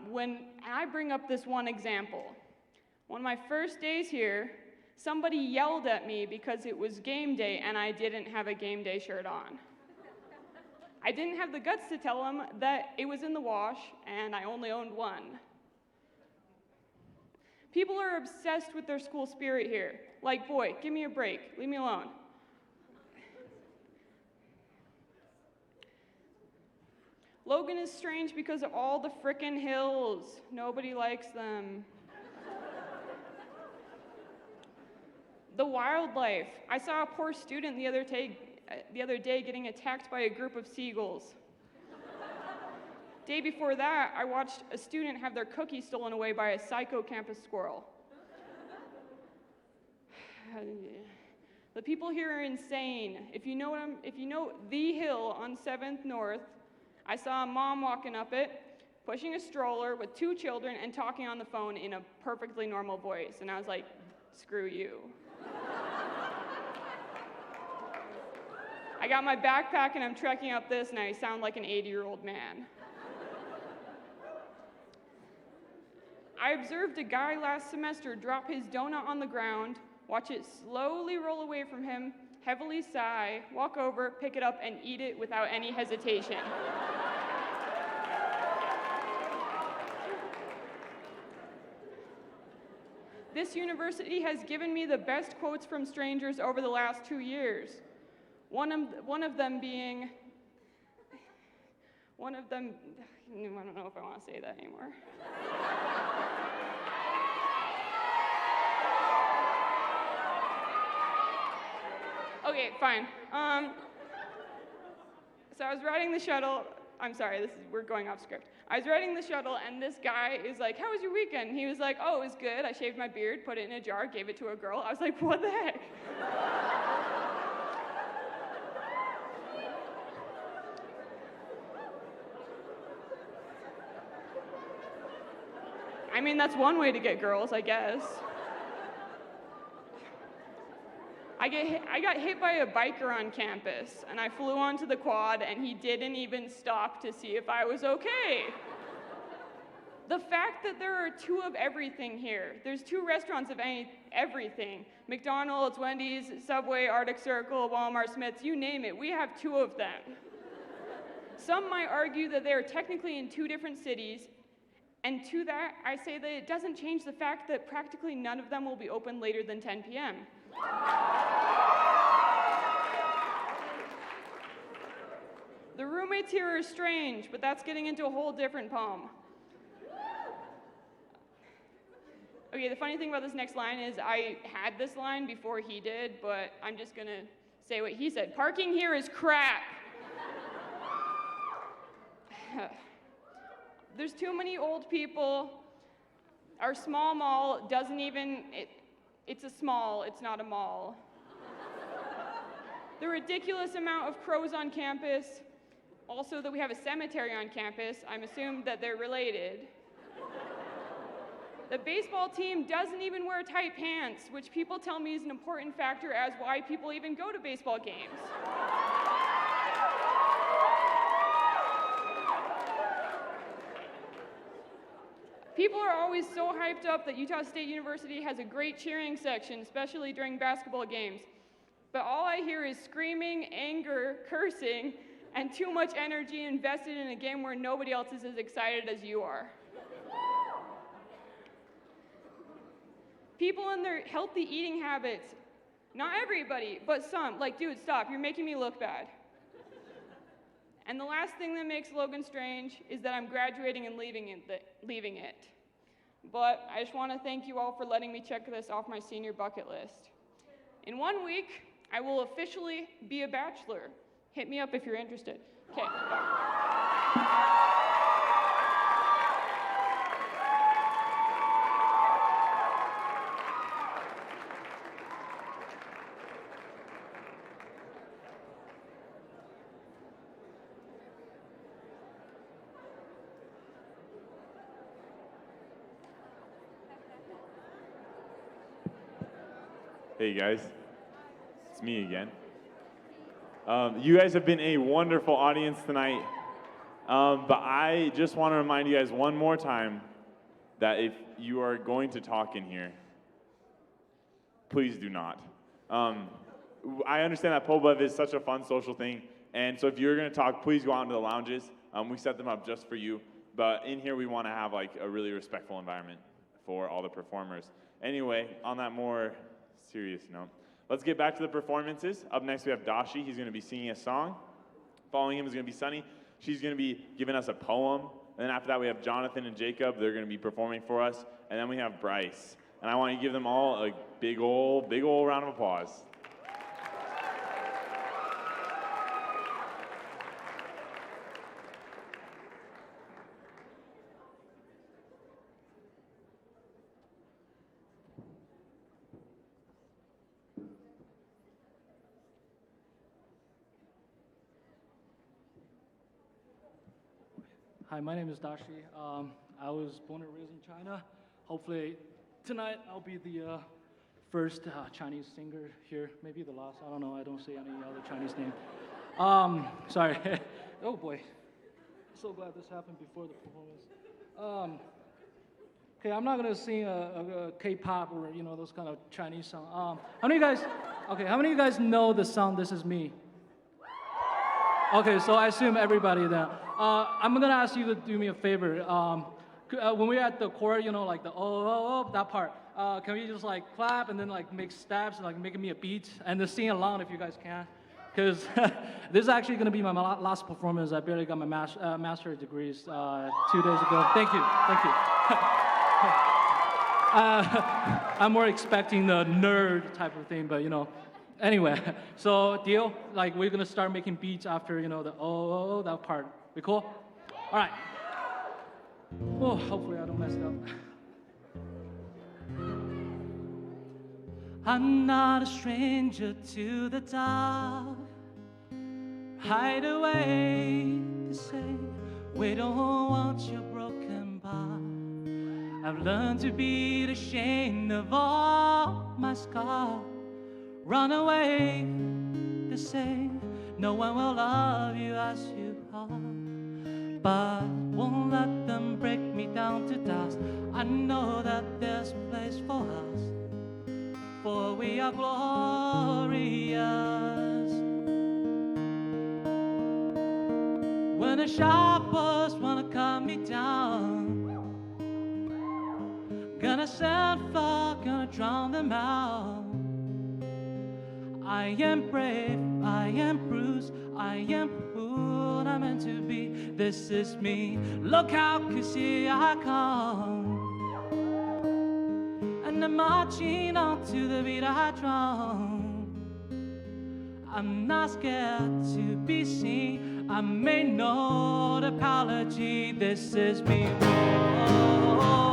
when I bring up this one example. One of my first days here, somebody yelled at me because it was game day and I didn't have a game day shirt on. I didn't have the guts to tell him that it was in the wash and I only owned one. People are obsessed with their school spirit here. Like, boy, give me a break, leave me alone. Logan is strange because of all the frickin' hills. Nobody likes them. The wildlife. I saw a poor student the other day getting attacked by a group of seagulls. Day before that, I watched a student have their cookie stolen away by a psycho campus squirrel. The people here are insane. If you know the hill on 7th North, I saw a mom walking up it, pushing a stroller with 2 children and talking on the phone in a perfectly normal voice. And I was like, screw you. I got my backpack and I'm trekking up this and I sound like an 80-year-old man. I observed a guy last semester drop his donut on the ground, watch it slowly roll away from him, heavily sigh, walk over, pick it up, and eat it without any hesitation. This university has given me the best quotes from strangers over the last 2 years. One of them being, I don't know if I want to say that anymore. Okay, fine. So I was riding the shuttle. I'm sorry, we're going off script. I was riding the shuttle, and this guy is like, "How was your weekend?" He was like, "Oh, it was good. I shaved my beard, put it in a jar, gave it to a girl." I was like, "What the heck?" I mean, that's one way to get girls, I guess. I got hit by a biker on campus, and I flew onto the quad, and he didn't even stop to see if I was okay. The fact that there are 2 of everything here. There's 2 restaurants of everything. McDonald's, Wendy's, Subway, Arctic Circle, Walmart, Smith's, you name it. We have 2 of them. Some might argue that they are technically in 2 different cities, and to that, I say that it doesn't change the fact that practically none of them will be open later than 10 p.m. The roommates here are strange, but that's getting into a whole different poem. Okay, the funny thing about this next line is I had this line before he did, but I'm just gonna say what he said. Parking here is crap. There's too many old people. Our small mall doesn't even, it's a small, it's not a mall. The ridiculous amount of crows on campus, also that we have a cemetery on campus, I'm assumed that they're related. The baseball team doesn't even wear tight pants, which people tell me is an important factor as why people even go to baseball games. People are always so hyped up that Utah State University has a great cheering section, especially during basketball games. But all I hear is screaming, anger, cursing, and too much energy invested in a game where nobody else is as excited as you are. People in their healthy eating habits, not everybody, but some, like, dude, stop, you're making me look bad. And the last thing that makes Logan strange is that I'm graduating and leaving it. But I just want to thank you all for letting me check this off my senior bucket list. In 1 week, I will officially be a bachelor. Hit me up if you're interested. Okay. Hey guys, it's me again. You guys have been a wonderful audience tonight, but I just want to remind you guys one more time that if you are going to talk in here, please do not. I understand that PoBev is such a fun social thing, and so if you're going to talk, please go out into the lounges. We set them up just for you, but in here we want to have like a really respectful environment for all the performers. Anyway, on that more serious note, let's get back to the performances. Up next, we have Dashi. He's going to be singing a song. Following him is going to be Sunny. She's going to be giving us a poem. And then after that, we have Jonathan and Jacob. They're going to be performing for us. And then we have Bryce. And I want you to give them all a big old round of applause. Hi, my name is Dashi. I was born and raised in China. Hopefully tonight I'll be the first Chinese singer here. Maybe the last, I don't know. I don't say any other Chinese name. Sorry. Oh boy. So glad this happened before the performance. Okay, I'm not gonna sing a K-pop or those kind of Chinese songs. How many of you guys know the song "This Is Me"? Okay, so I assume everybody then. I'm gonna ask you to do me a favor. When we're at the chord, like the oh, that part, can we just like clap and then like make steps and like making me a beat and then sing along if you guys can? Because this is actually gonna be my last performance. I barely got my master's degrees 2 days ago. Thank you. I'm more expecting the nerd type of thing, but Anyway, so deal? Like we're gonna start making beats after the oh that part. We cool? All right. Oh, hopefully I don't mess it up. I'm not a stranger to the dark. Hide away to say we don't want your broken bar. I've learned to be ashamed of all my scars. Run away to say no one will love you as you are, but won't let them break me down to dust. I know that there's a place for us, for we are glorious. When the sharpers wanna cut me down, gonna send fire, gonna drown them out. I am brave, I am bruised, I am who I'm meant to be. This is me. Look out, 'cause here I come. And I'm marching on to the beat I drum. I'm not scared to be seen. I made no apology. This is me. Whoa, whoa.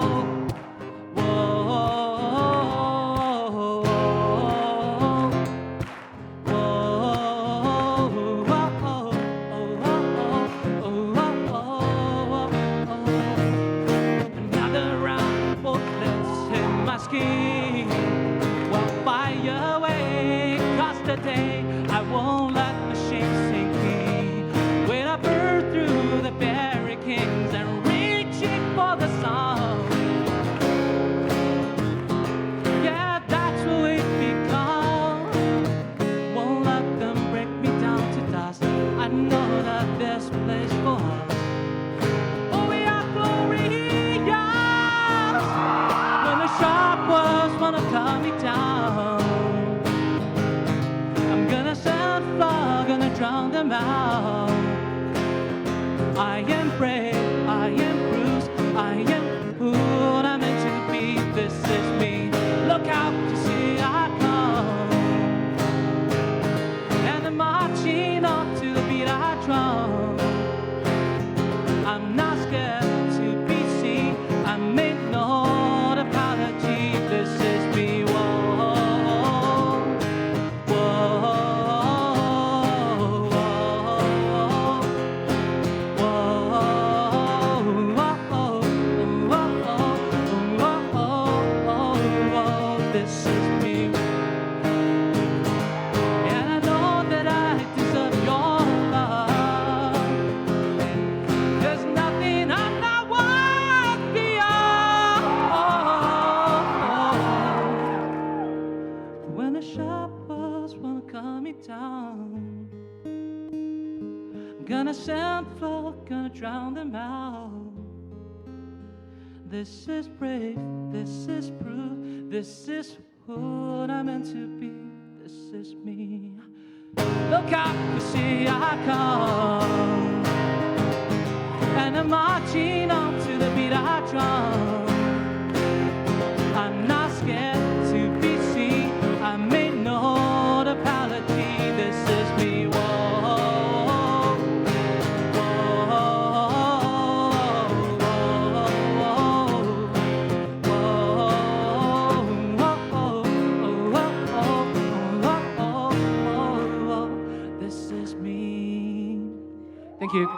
what this place for. Oh, we are glorious. When the sharp words wanna cut me down, I'm gonna stand far, gonna drown them out. I am brave, I am bruised, I am who I'm meant to be. This is me. Look out to see I come, and I'm marching on to the beat I drum. I'm not scared to be seen. I make no apology. This is me. Whoa, whoa, whoa. This is me. And I know that I deserve your love. There's nothing I'm not worthy of. When the sharp words wanna cut me down, I'm gonna stand for, gonna drown them out. This is brave, this is proof, this is what I'm meant to be. This is me. Look out, you see I come, and I'm marching on to the beat I drum. I'm not scared to be seen. I made no apology. This is me. Whoa, this is me. Thank you.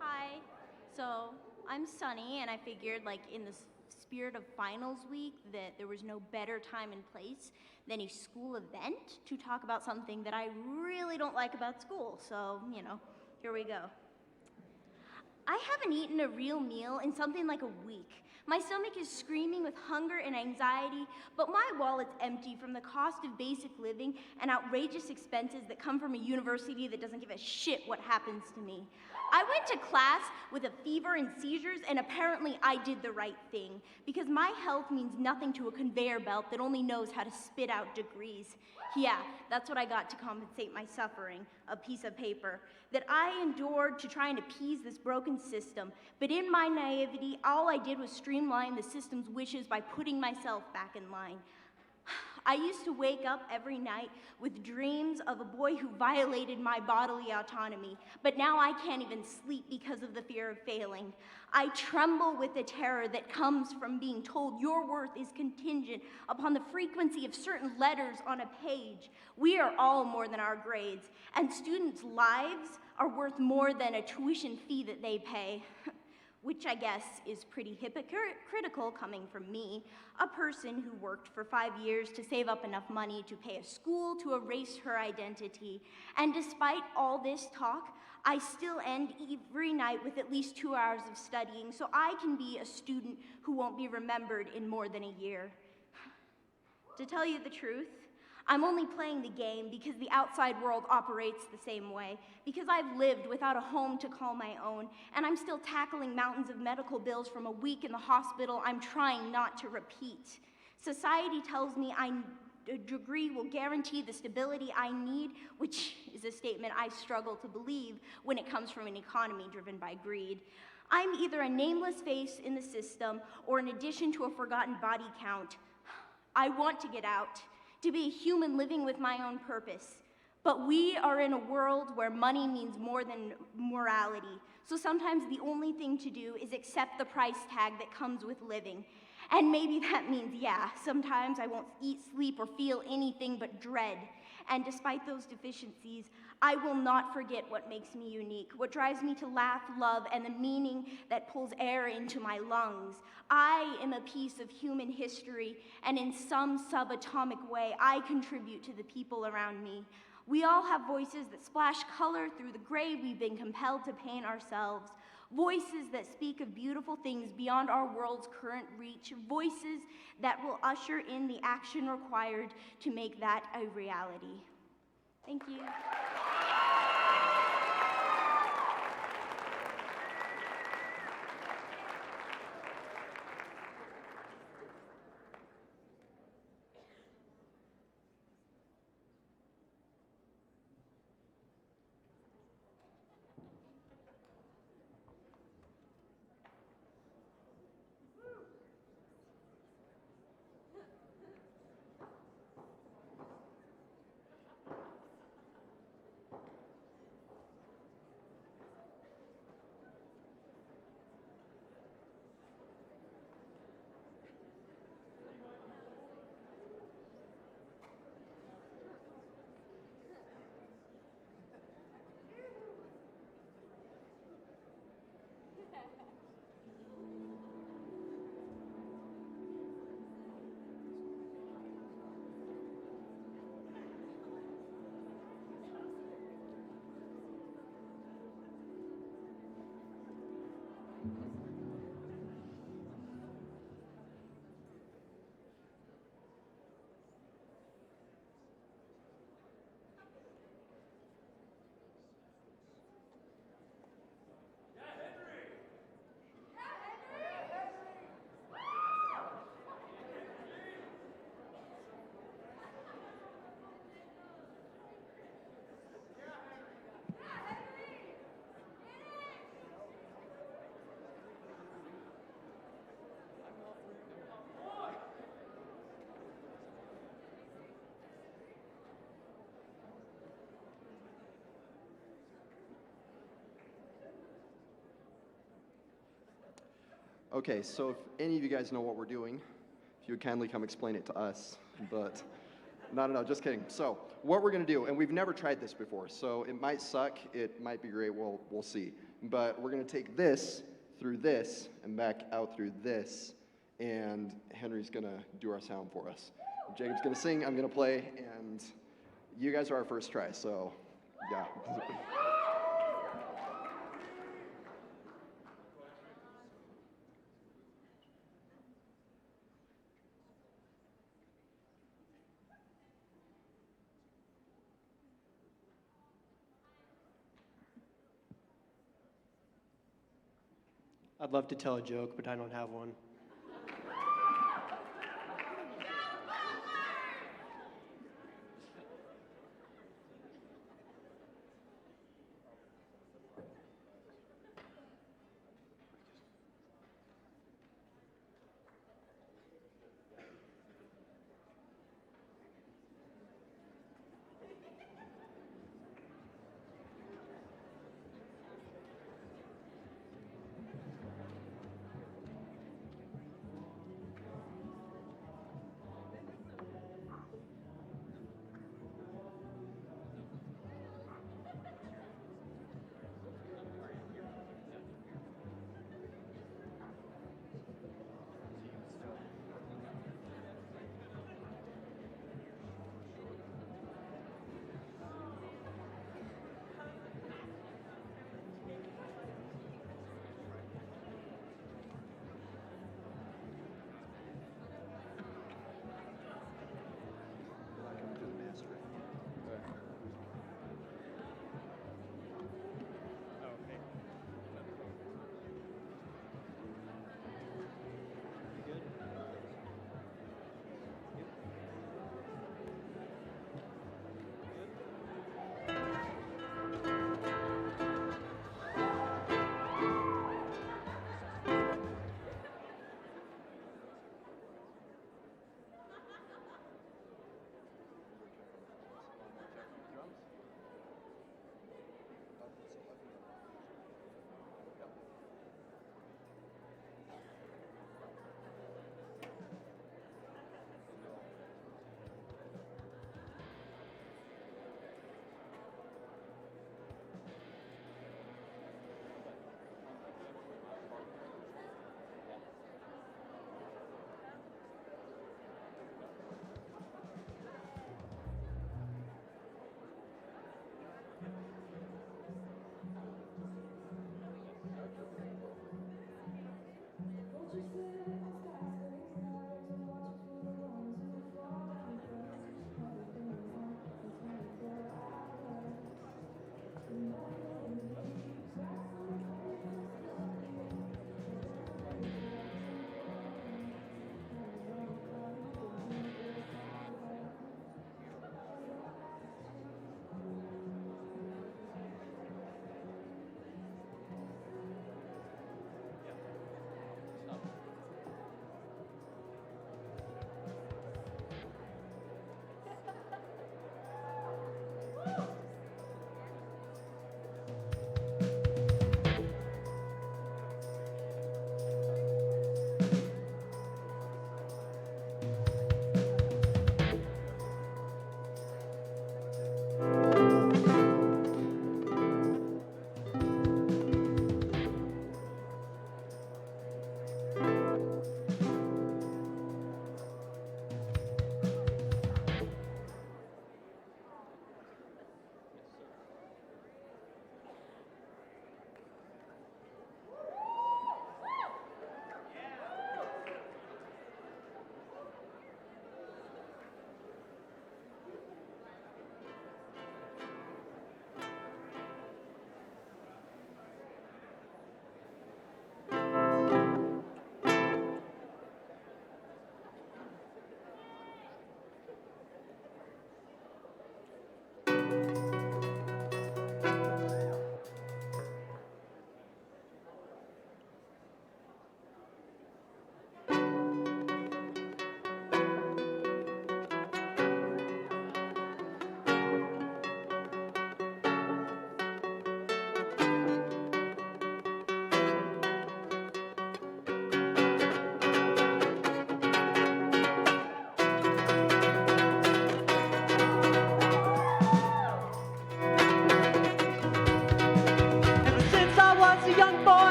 Hi. So I'm Sunny, and I figured, like, in the spirit of finals week, that there was no better time and place than a school event to talk about something that I really don't like about school. So, here we go. I haven't eaten a real meal in something like a week. My stomach is screaming with hunger and anxiety, but my wallet's empty from the cost of basic living and outrageous expenses that come from a university that doesn't give a shit what happens to me. I went to class with a fever and seizures, and apparently I did the right thing, because my health means nothing to a conveyor belt that only knows how to spit out degrees. Yeah, that's what I got to compensate my suffering, a piece of paper that I endured to try and appease this broken system. But in my naivety, all I did was streamline the system's wishes by putting myself back in line. I used to wake up every night with dreams of a boy who violated my bodily autonomy, but now I can't even sleep because of the fear of failing. I tremble with the terror that comes from being told your worth is contingent upon the frequency of certain letters on a page. We are all more than our grades, and students' lives are worth more than a tuition fee that they pay. Which I guess is pretty hypocritical coming from me, a person who worked for 5 years to save up enough money to pay a school to erase her identity. And despite all this talk, I still end every night with at least 2 hours of studying so I can be a student who won't be remembered in more than a year. To tell you the truth, I'm only playing the game because the outside world operates the same way, because I've lived without a home to call my own, and I'm still tackling mountains of medical bills from a week in the hospital I'm trying not to repeat. Society tells me a degree will guarantee the stability I need, which is a statement I struggle to believe when it comes from an economy driven by greed. I'm either a nameless face in the system or an addition to a forgotten body count. I want to get out, to be a human living with my own purpose. But we are in a world where money means more than morality. So sometimes the only thing to do is accept the price tag that comes with living. And maybe that means, yeah, sometimes I won't eat, sleep, or feel anything but dread. And despite those deficiencies, I will not forget what makes me unique, what drives me to laugh, love, and the meaning that pulls air into my lungs. I am a piece of human history, and in some subatomic way, I contribute to the people around me. We all have voices that splash color through the gray we've been compelled to paint ourselves. Voices that speak of beautiful things beyond our world's current reach. Voices that will usher in the action required to make that a reality. Thank you. Okay, so if any of you guys know what we're doing, if you would kindly come explain it to us, but no, just kidding. So what we're gonna do, and we've never tried this before, so it might suck, it might be great, we'll see. But we're gonna take this through this and back out through this, and Henry's gonna do our sound for us. Jacob's gonna sing, I'm gonna play, and you guys are our first try, so yeah. I'd love to tell a joke, but I don't have one.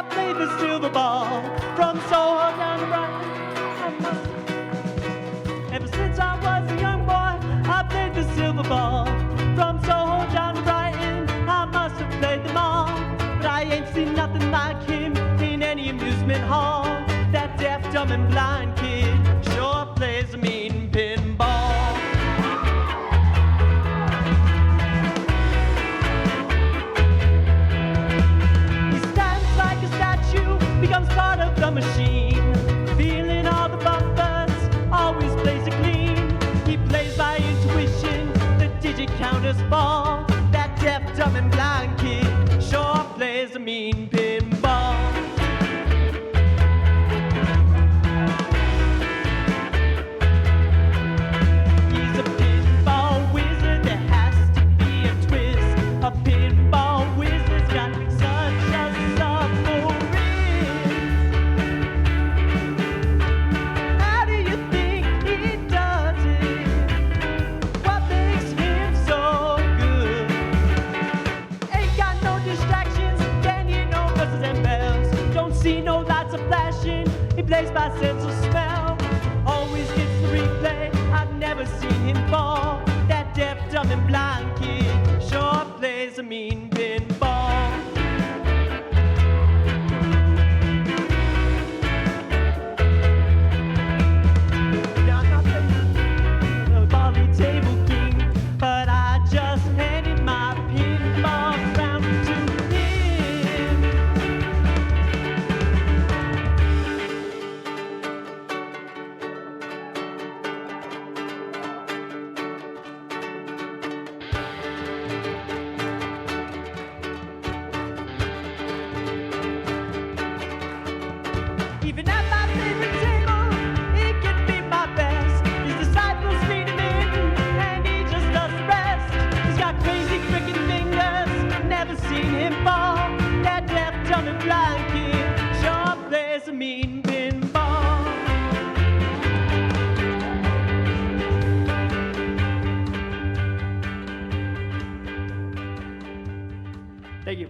played the silver ball from Soho down to Brighton. Ever since I was a young boy, I played the silver ball from Soho down to Brighton. I must have played them all, but I ain't seen nothing like him in any amusement hall. That deaf, dumb, and blind kid sure plays a mean pinball. He stands like a statue, becomes part of the machine, feeling all the bumpers, always plays it clean. He plays by intuition, the digit counters fall. That deaf, dumb, and blind kid sure plays a mean pinball. He's a pinball wizard, there has to be a twist. A pinball wizard's got such a subtle wrist. How do you think he does it? What makes him so good? Ain't got no distractions, can't hear no buzzers and bells. Don't see no lights are flashing, he plays by sense of smell. Always gets the replay, I've never seen him fall. That deaf, dumb, and blind kid sure plays a mean pinball. Now I'm not the bally table king, but I just handed my pinball crown to him. Even at my favorite table, he can be my best. His disciples feed him in, and he just does the rest. He's got crazy cricket fingers, never seen him fall. That deaf, dumb, and blind kid sure plays a mean pinball. Thank you.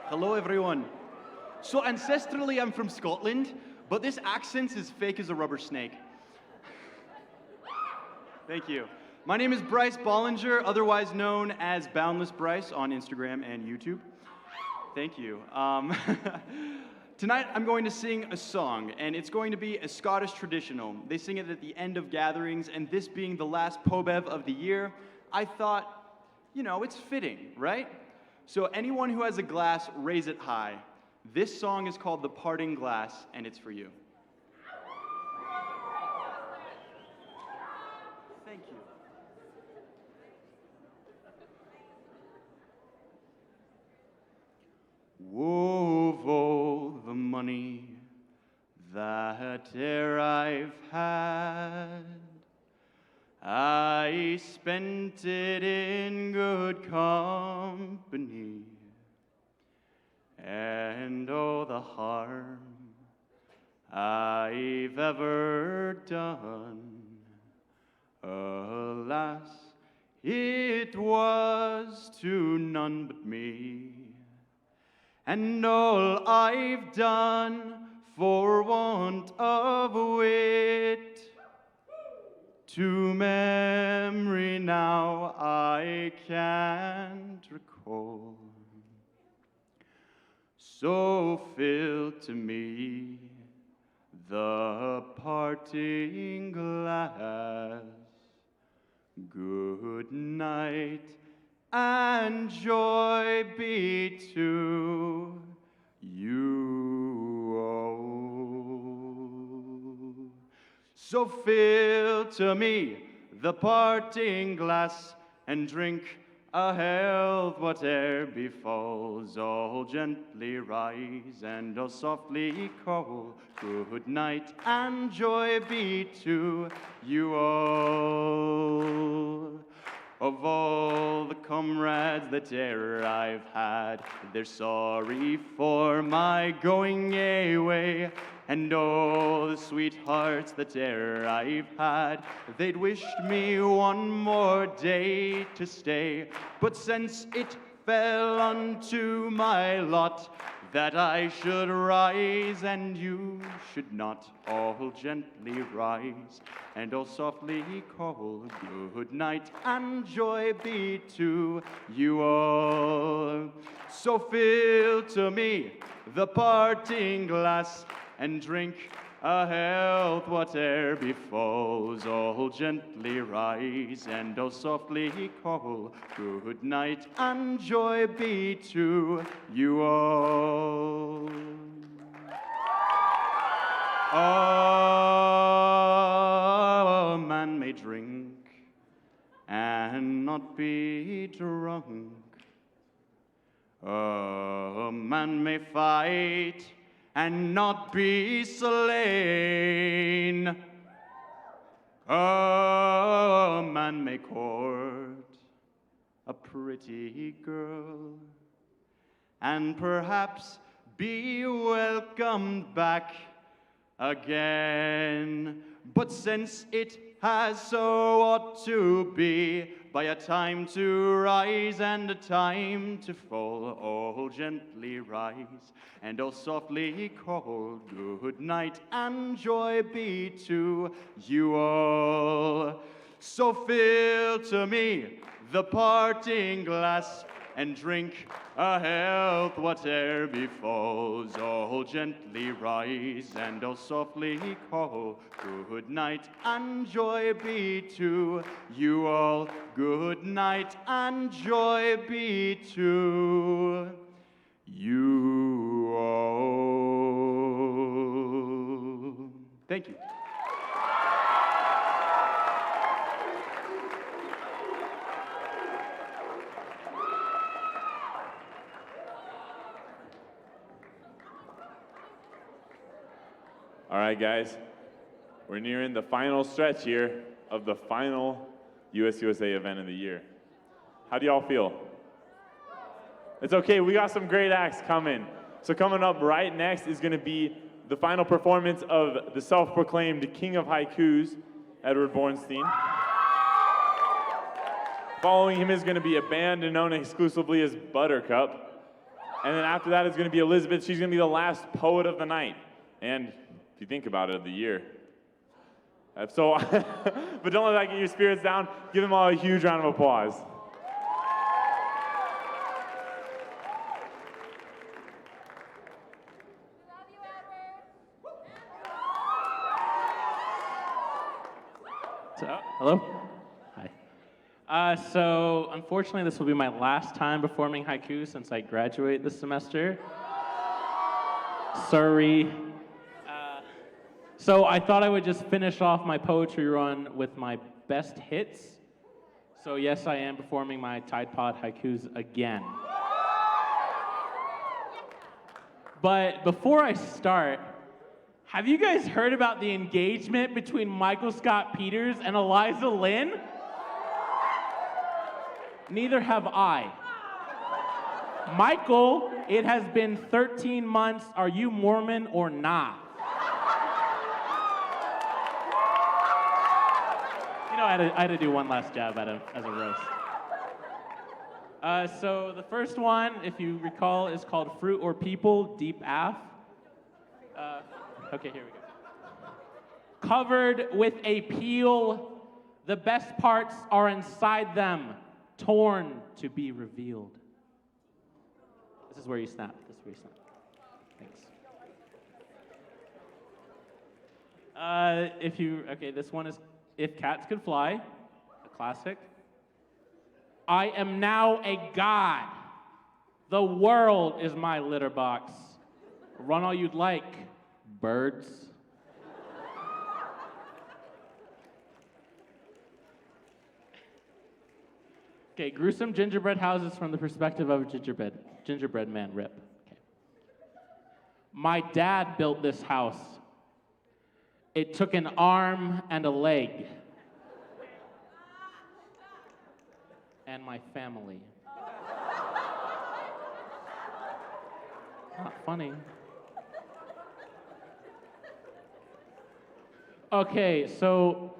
Hello, everyone. So, ancestrally, I'm from Scotland, but this accent is fake as a rubber snake. Thank you. My name is Bryce Bollinger, otherwise known as Boundless Bryce on Instagram and YouTube. Thank you. Tonight, I'm going to sing a song, and it's going to be a Scottish traditional. They sing it at the end of gatherings, and this being the last PoBev of the year, I thought, you know, it's fitting, right? So anyone who has a glass, raise it high. This song is called The Parting Glass, and it's for you. Thank you. Woe of all the money that e'er I've had, I spent it in good company, and all the harm I've ever done, alas, it was to none but me, and all I've done for want of wit, to memory now I can't recall. So fill to me the parting glass. Goodbye. night, and joy be to you all. So fill to me the parting glass, and drink a health whate'er befalls. All gently rise, and all softly call, good night, and joy be to you all. Of all the comrades that e'er I've had, they're sorry for my going away. And all the sweethearts that e'er I've had, they'd wished me one more day to stay. But since it fell unto my lot that I should rise and you should not, all gently rise, and all softly call, good night, and joy be to you all. So fill to me the parting glass, and drink a health whate'er befalls. All gently rise, and all softly call, good night, and joy be to you all. A man may drink and not be drunk. A man may fight and not be slain. A man may court a pretty girl and perhaps be welcomed back again. But since it has so ought to be, by a time to rise and a time to fall, all gently rise, and all softly call, good night, and joy be to you all. So fill to me the parting glass, and drink a health whate'er befalls. All gently rise, and all softly call, good night, and joy be to you all. Good night, and joy be to you all. Thank you. All right, guys, we're nearing the final stretch here of the final USA event of the year. How do y'all feel? It's okay, we got some great acts coming. So coming up right next is gonna be the final performance of the self-proclaimed King of Haikus, Edward Bornstein. Following him is gonna be a band known exclusively as Buttercup. And then after that is gonna be Elizabeth. She's gonna be the last poet of the night. And if you think about it, of the year. But don't let that get your spirits down. Give them all a huge round of applause. So, hello? Hi. So, unfortunately, this will be my last time performing haiku since I graduate this semester. Sorry. So I thought I would just finish off my poetry run with my best hits. So yes, I am performing my Tide Pod haikus again. But before I start, have you guys heard about the engagement between Michael Scott Peters and Eliza Lynn? Neither have I. Michael, it has been 13 months. Are you Mormon or not? You know, I had to do one last jab at him as a roast. So the first one, if you recall, is called Fruit or People, Deep Af. Okay, here we go. Covered with a peel, the best parts are inside them, torn to be revealed. This is where you snap. This is where you snap. Thanks. Okay, this one is If Cats Could Fly, a classic. I am now a god. The world is my litter box. Run all you'd like, birds. Okay, gruesome gingerbread houses from the perspective of a gingerbread man, rip. Okay. My dad built this house. It took an arm and a leg. And my family. Not funny. Okay, so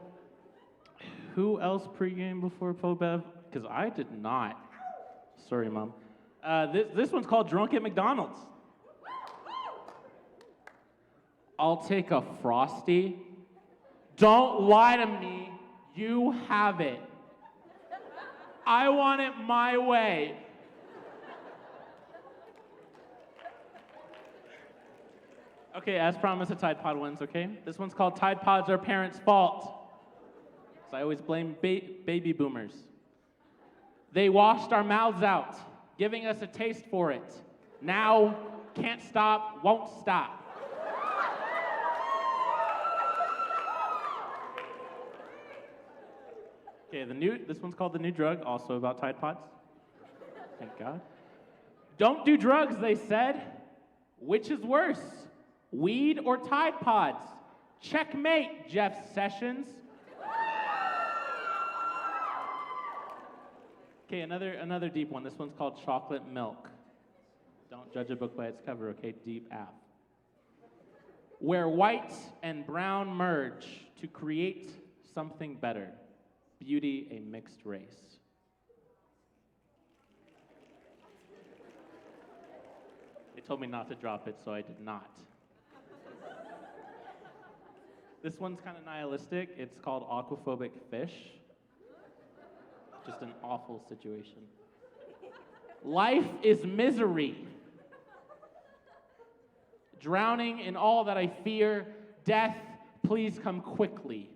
who else pregame before PoBev? Because I did not. Sorry, Mom. This one's called Drunk at McDonald's. I'll take a Frosty. Don't lie to me. You have it. I want it my way. Okay, as promised, a Tide Pod wins, okay? This one's called Tide Pods Are Parents' Fault. So I always blame baby boomers. They washed our mouths out, giving us a taste for it. Now, can't stop, won't stop. Okay, this one's called The New Drug, also about Tide Pods. Thank God. Don't do drugs, they said. Which is worse, weed or Tide Pods? Checkmate, Jeff Sessions. Okay, another deep one. This one's called Chocolate Milk. Don't judge a book by its cover, okay? Deep app. Where white and brown merge to create something better. Beauty, a mixed race. They told me not to drop it, so I did not. This one's kind of nihilistic. It's called Aquaphobic Fish. Just an awful situation. Life is misery. Drowning in all that I fear. Death, please come quickly.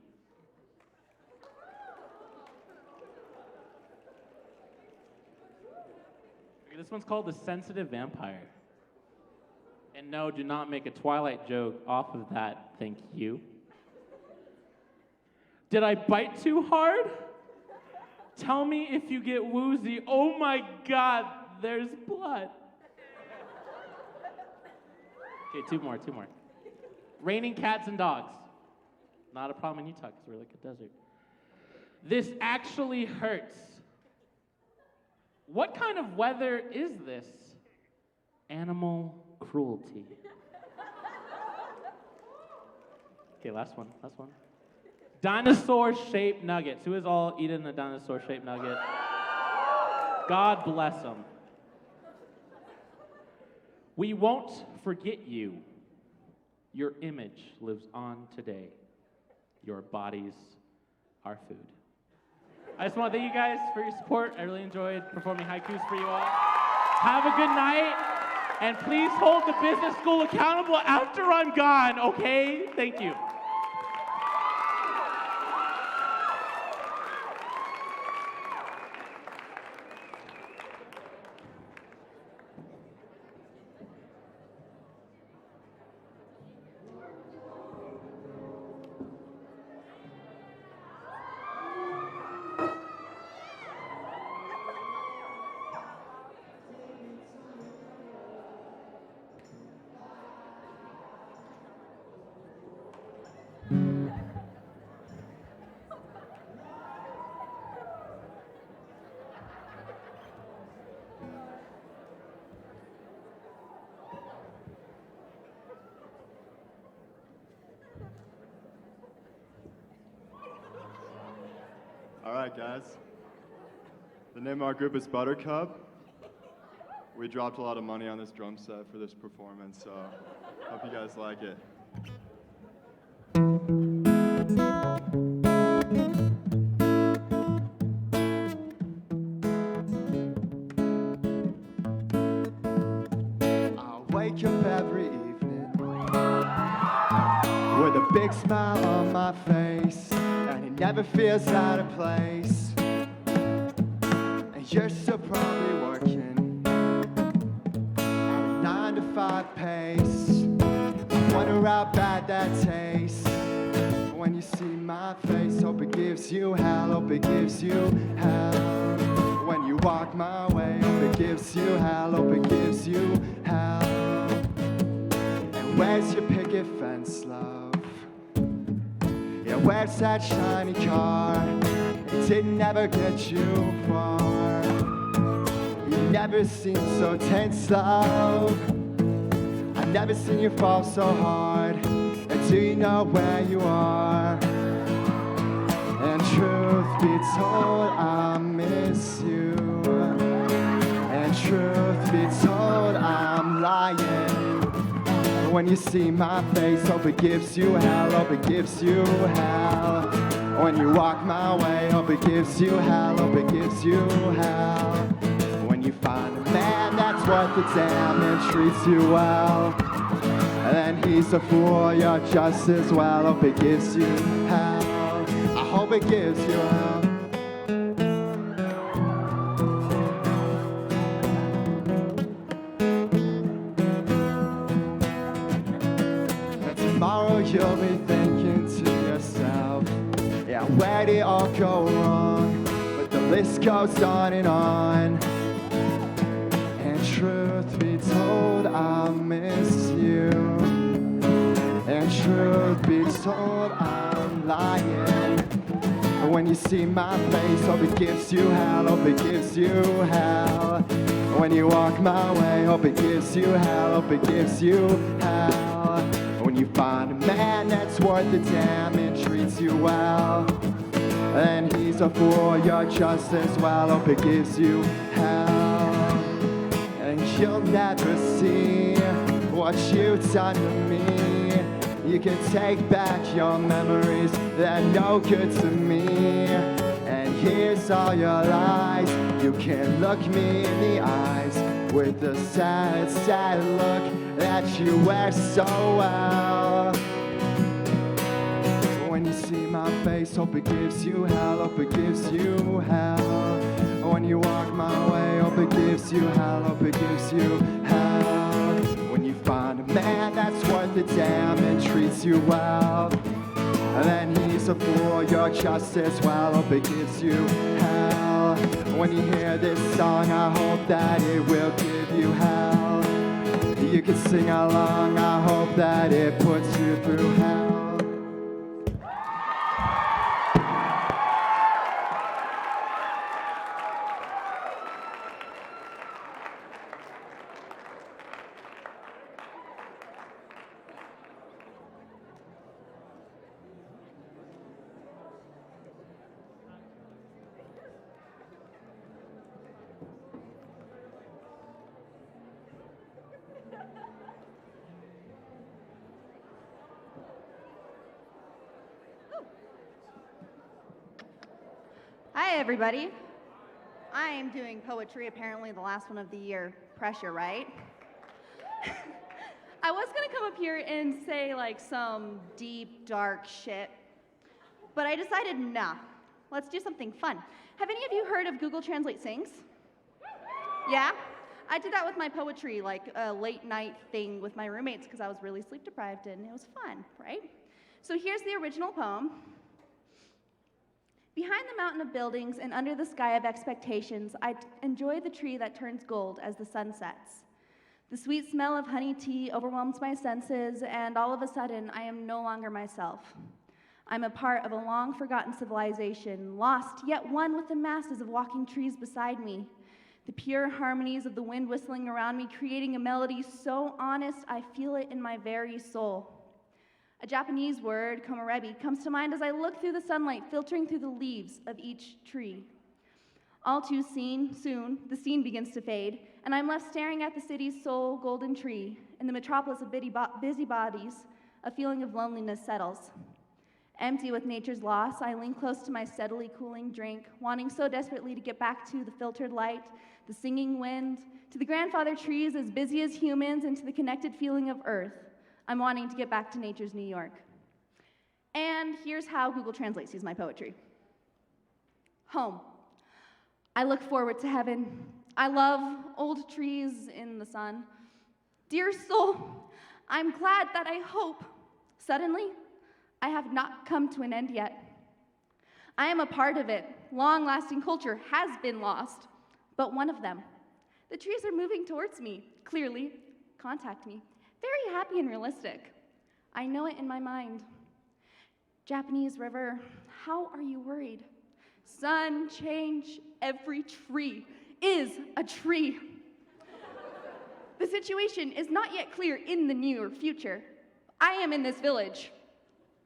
This one's called The Sensitive Vampire. And no, do not make a Twilight joke off of that, thank you. Did I bite too hard? Tell me if you get woozy. Oh my God, there's blood. Okay, two more. Raining cats and dogs. Not a problem in Utah because we're like a desert. This actually hurts. What kind of weather is this? Animal cruelty. Okay, last one. Dinosaur-shaped nuggets. Who has all eaten a dinosaur-shaped nugget? God bless them. We won't forget you. Your image lives on today. Your bodies are food. I just want to thank you guys for your support. I really enjoyed performing haikus for you all. Have a good night, and please hold the business school accountable after I'm gone, okay? Thank you. All right, guys. The name of our group is Buttercup. We dropped a lot of money on this drum set for this performance, so hope you guys like it. I wake up every evening with a big smile on my face, and it never feels out of place. And You're still probably working at a 9 to 5 pace. I wonder how bad that tastes when you see my face. Hope it gives you hell, hope it gives you hell. When you walk my way, hope it gives you hell, hope it gives you hell. And where's your picket fence, love? Yeah, where's that shiny car? It didn't ever get you far. You never seemed so tense, love. I've never seen you fall so hard. And do you know where you are? And truth be told, I miss you. And truth be told, I'm lying. When you see my face, hope it gives you hell, hope it gives you hell. When you walk my way, hope it gives you hell, hope it gives you hell. When you find a man that's worth the damn and treats you well, and he's a fool, you're just as well. Hope it gives you hell. I hope it gives you hell. And tomorrow you'll be thinking to yourself, yeah, where did it all go wrong? But the list goes on and on. And truth be told, I miss you. And truth be told, I'm lying. When you see my face, hope it gives you hell, hope it gives you hell. When you walk my way, hope it gives you hell, hope it gives you hell. When you find a man that's worth the damn and treats you well, and he's a fool, you're just as well. Hope it gives you hell. And you'll never see what you've done to me. You can take back your memories, they're no good to me. And here's all your lies. You can look me in the eyes with the sad, sad look that you wear so well. When you see my face, hope it gives you hell, hope it gives you hell. When you walk my way, hope it gives you hell, hope it gives you hell. When you find a man that's worth the damn and treats you well, and then he's a fool, you're just as well. Hope it gives you hell. When you hear this song, I hope that it will give you hell. You can sing along, I hope that it puts you through hell. Hi, everybody. I am doing poetry, apparently the last one of the year. Pressure, right? I was gonna come up here and say like some deep, dark shit, but I decided, nah, let's do something fun. Have any of you heard of Google Translate Sings? Yeah? I did that with my poetry, like a late night thing with my roommates because I was really sleep deprived and it was fun, right? So here's the original poem. Behind the mountain of buildings and under the sky of expectations, I enjoy the tree that turns gold as the sun sets. The sweet smell of honey tea overwhelms my senses, and all of a sudden, I am no longer myself. I'm a part of a long-forgotten civilization, lost yet one with the masses of walking trees beside me. The pure harmonies of the wind whistling around me, creating a melody so honest, I feel it in my very soul. A Japanese word, komorebi, comes to mind as I look through the sunlight filtering through the leaves of each tree. All too soon, the scene begins to fade, and I'm left staring at the city's sole golden tree. In the metropolis of busybodies, a feeling of loneliness settles. Empty with nature's loss, I lean close to my steadily cooling drink, wanting so desperately to get back to the filtered light, the singing wind, to the grandfather trees as busy as humans, and to the connected feeling of earth. I'm wanting to get back to nature's New York. And here's how Google Translate sees my poetry. Home. I look forward to heaven. I love old trees in the sun. Dear soul, I'm glad that I hope. Suddenly, I have not come to an end yet. I am a part of it. Long-lasting culture has been lost, but one of them. The trees are moving towards me, clearly. Contact me. Very happy and realistic. I know it in my mind. Japanese river, how are you worried? Sun, change, every tree is a tree. The situation is not yet clear in the near future. I am in this village.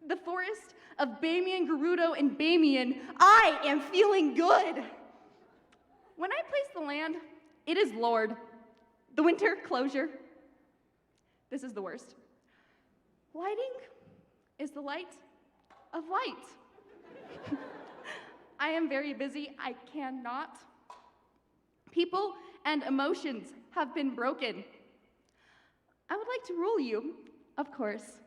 The forest of Bamian, Gerudo, and Bamian, I am feeling good. When I place the land, it is Lord. The winter closure. This is the worst. Lighting is the light of light. I am very busy. I cannot. People and emotions have been broken. I would like to rule you, of course.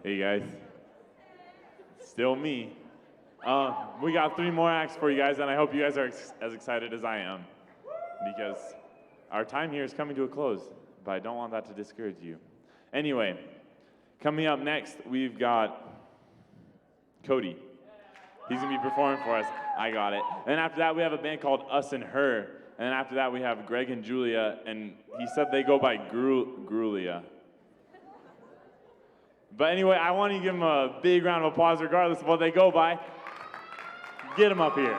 Hey guys, still me. We got 3 more acts for you guys, and I hope you guys are as excited as I am, because our time here is coming to a close, but I don't want that to discourage you. Anyway, coming up next, we've got Cody. He's gonna be performing for us. I got it. And after that, we have a band called Us and Her, and then after that, we have Greg and Julia, and he said they go by Grulia. But anyway, I want to give them a big round of applause regardless of what they go by. Get them up here.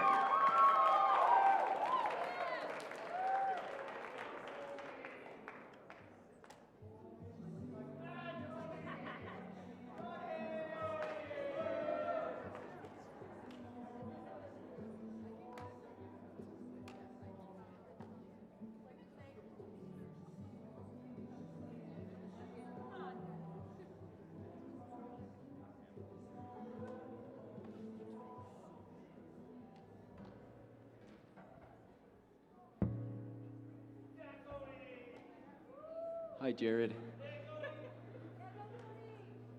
Hi, Jared.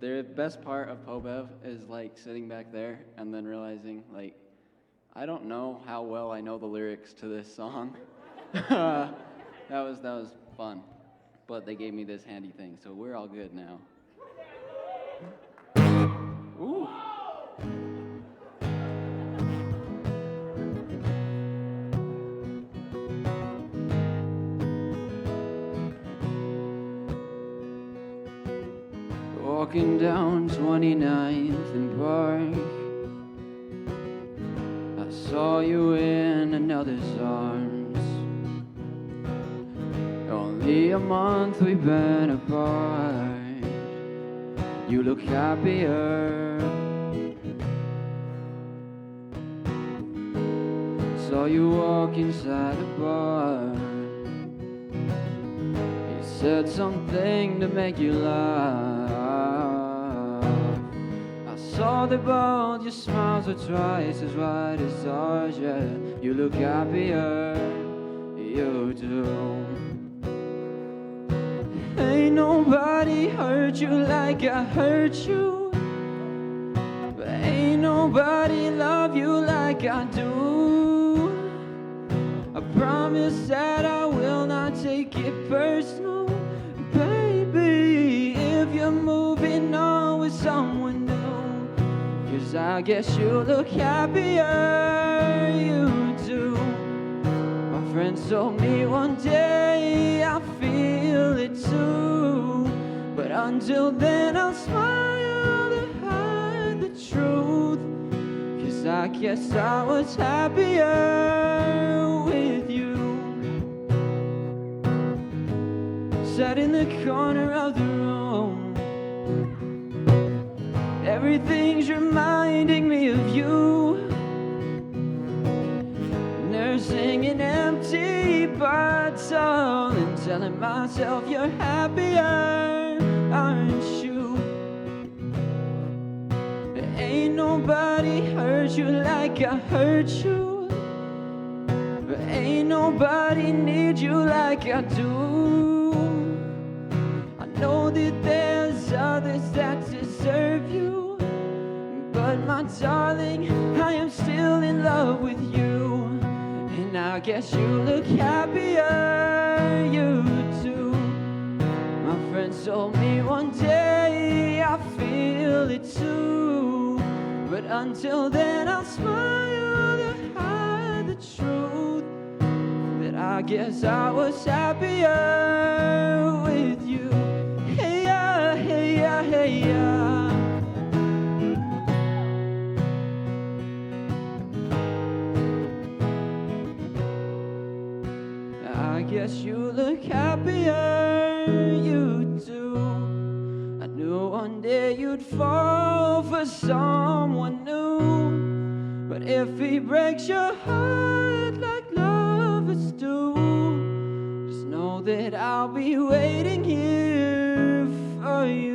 The best part of PoBev is like sitting back there and then realizing, like, I don't know how well I know the lyrics to this song. that was fun, but they gave me this handy thing, so we're all good now. Ooh. Walking down 29th and Park, I saw you in another's arms. Only a month we've been apart. You look happier. Saw you walk inside a bar. You said something to make you laugh. Saw the both your smiles were twice as wide as ours, yeah. You look happier, you do. Ain't nobody hurt you like I hurt you, but ain't nobody love you like I do. I promise that I will not take it personal, baby, if you're moving on with someone new. 'Cause I guess you look happier, you do. My friends told me one day I feel it too, but until then I'll smile to hide the truth. 'Cause I guess I was happier with you. Sat in the corner of the room, everything's reminding me of you. Nursing an empty bottle and telling myself you're happier, aren't you? There ain't nobody hurt you like I hurt you. But ain't nobody need you like I do. I know that there's others that deserve you, but my darling, I am still in love with you. And I guess you look happier, you do. My friends told me one day I feel it too. But until then I'll smile to hide the truth, that I guess I was happier with you. Hey yeah, hey yeah, hey yeah. I guess you look happier, you do. I knew one day you'd fall for someone new, but if he breaks your heart like lovers do, just know that I'll be waiting here for you.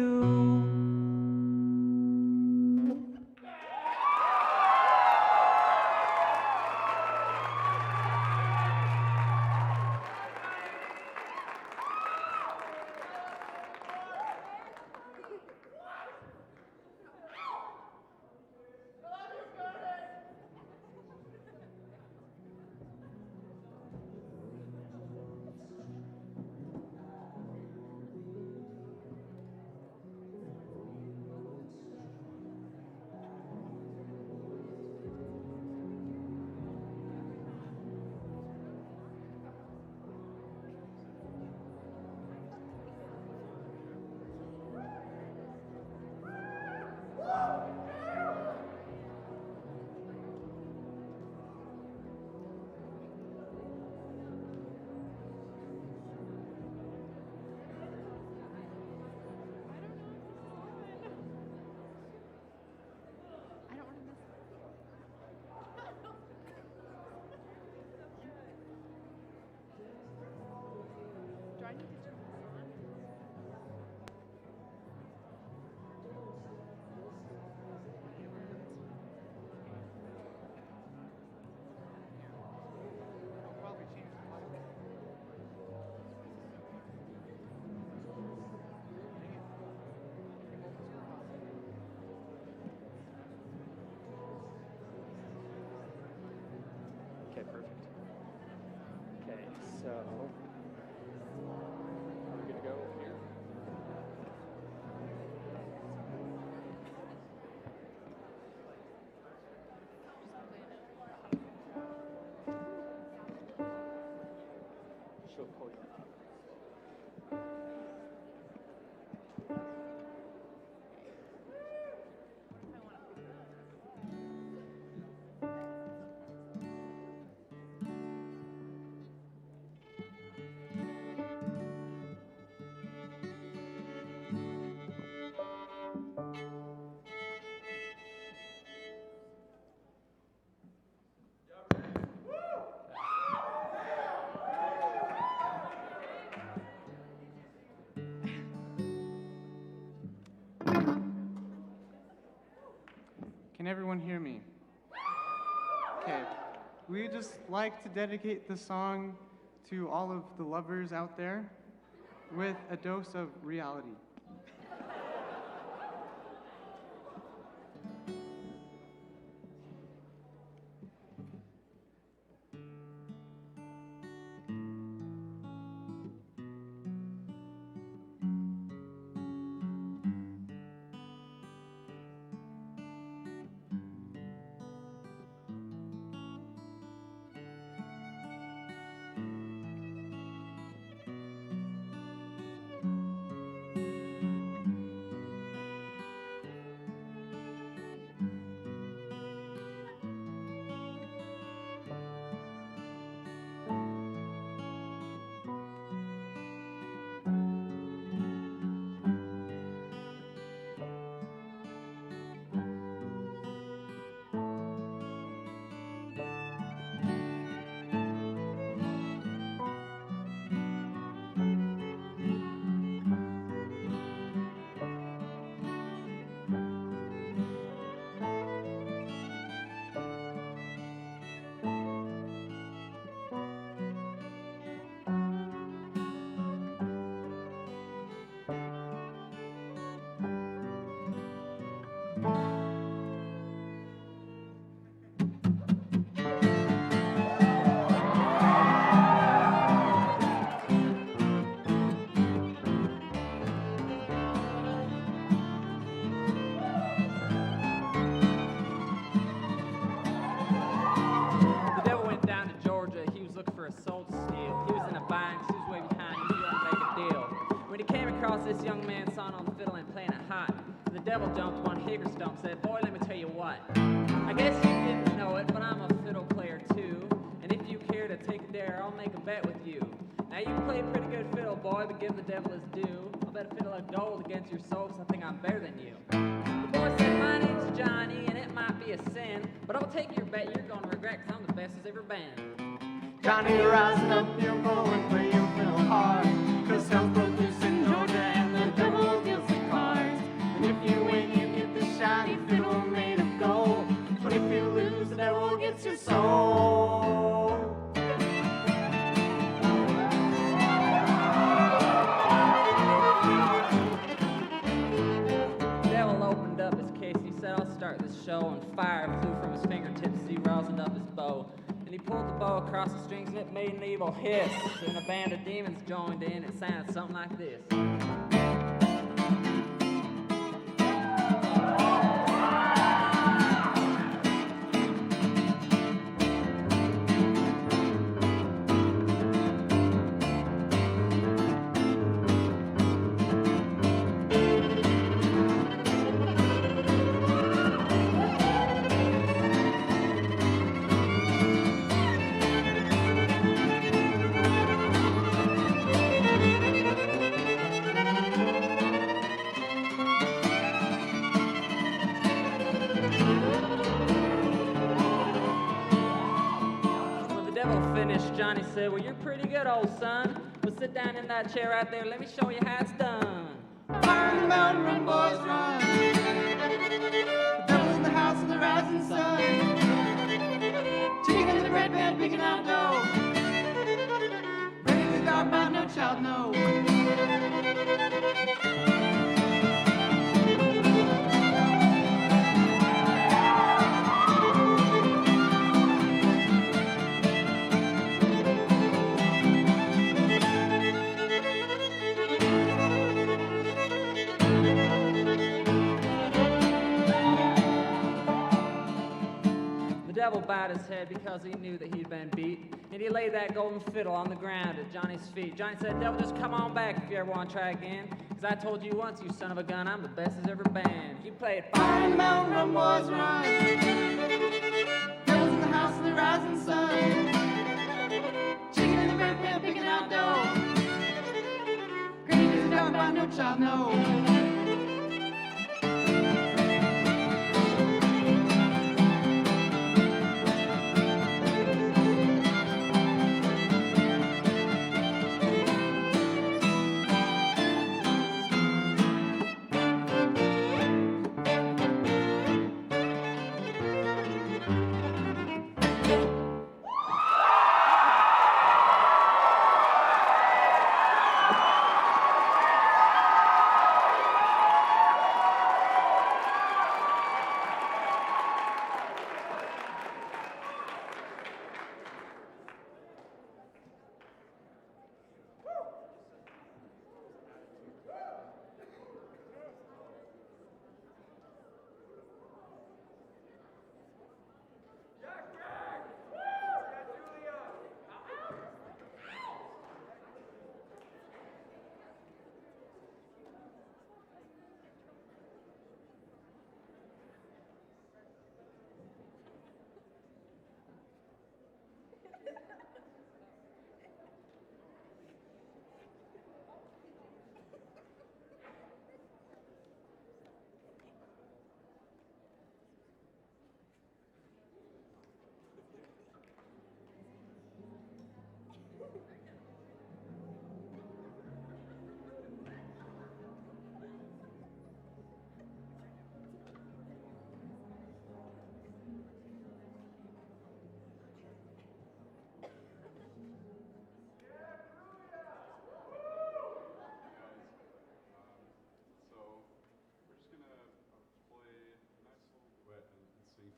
Okay, perfect. Okay, so are we good to go here? She'll pull you up. Can everyone hear me? Okay. We just like to dedicate the song to all of the lovers out there with a dose of reality. boy, but give the devil his due. I'll bet a fiddle of gold against your soul, 'cause I think I'm better than you. The boy said, my name's Johnny, and it might be a sin, but I'll take your bet you're gonna regret, 'cause I'm the best as ever been. Johnny, rising up, you're going play your fiddle hard, 'cause hell's broke loose in Georgia and the devil deals the cards. And if you win, you get the shiny fiddle made of gold, but if you lose, the devil gets your soul. The devil opened up his case, he said, I'll start this show, and fire flew from his fingertips as he rosined up his bow. And he pulled the bow across the strings and it made an evil hiss. And a band of demons joined in, it sounded something like this. Johnny said, well, you're pretty good, old son. But sit down in that chair right there. Let me show you how it's done. Fire in the mountain, run, boys, run. The devil's in the house of the rising sun. Chicken in the red band, picking out dough. Ready to the dark, but no child, no. The devil bowed his head because he knew that he'd been beat, and he laid that golden fiddle on the ground at Johnny's feet. Johnny said, devil, just come on back if you ever want to try again, because I told you once, you son of a gun, I'm the best as ever been. You played Fire in the mountain, run, boys, run. Devil's in the house of the rising sun. Chicken in the red pan, picking out dough. Granny is dark, but no child, no.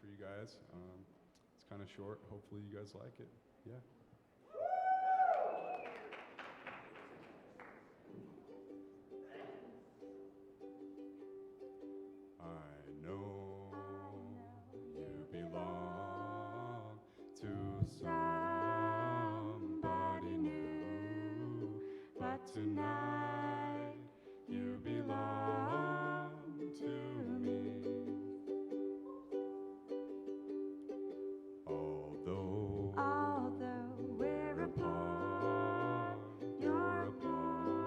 For you guys. It's kind of short. Hopefully you guys like it. Yeah. I know you belong to somebody new, but tonight you belong to me. Although we're apart, you're a part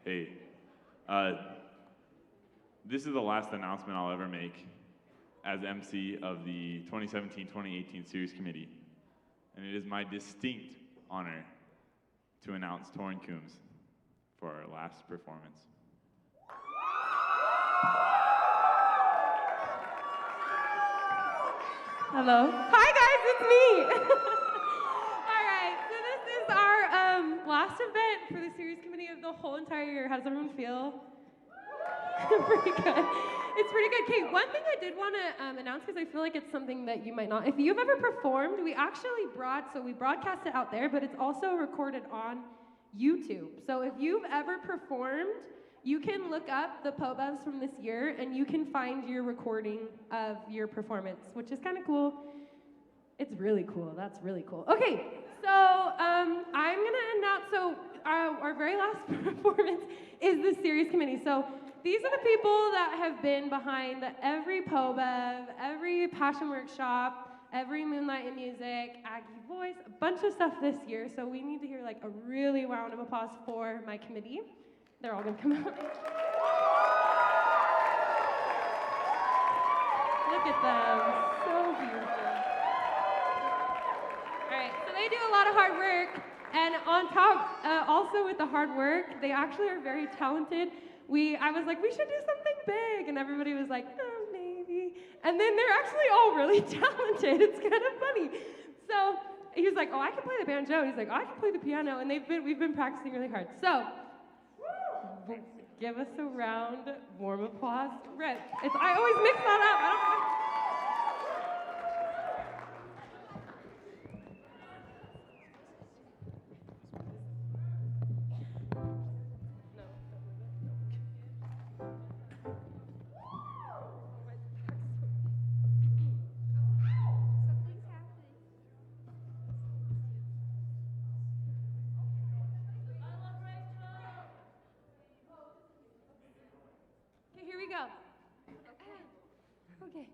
Hey, this is the last announcement I'll ever make as MC of the 2017-2018 Series Committee, and it is my distinct honor to announce Torrin Coombs for our last performance. Hello. Hi guys, it's me. All right, so this is our last event for the series committee of the whole entire year. How does everyone feel? Pretty good. It's pretty good. Okay, one thing I did want to announce, because I feel like it's something that you might not. If you've ever performed, we actually we broadcast it out there, but it's also recorded on YouTube. So if you've ever performed, you can look up the PoBevs from this year, and you can find your recording of your performance, which is kind of cool. It's really cool. That's really cool. Okay, so I'm gonna announce. So our very last performance is the series committee. So these are the people that have been behind every PoBev, every passion workshop, every Moonlight in Music, Aggie Voice, a bunch of stuff this year. So we need to hear like a really round of applause for my committee. They're all gonna come out. Look at them, so beautiful. All right, so they do a lot of hard work, and on top, also with the hard work, they actually are very talented. I was like, we should do something big, and everybody was like, oh, maybe. And then they're actually all really talented. It's kind of funny. So he was like, oh, I can play the banjo. He's like, oh, I can play the piano, and we've been practicing really hard. So. Give us a round, warm applause. Red. I always mix that up. I don't know. Okay, here we go. Okay.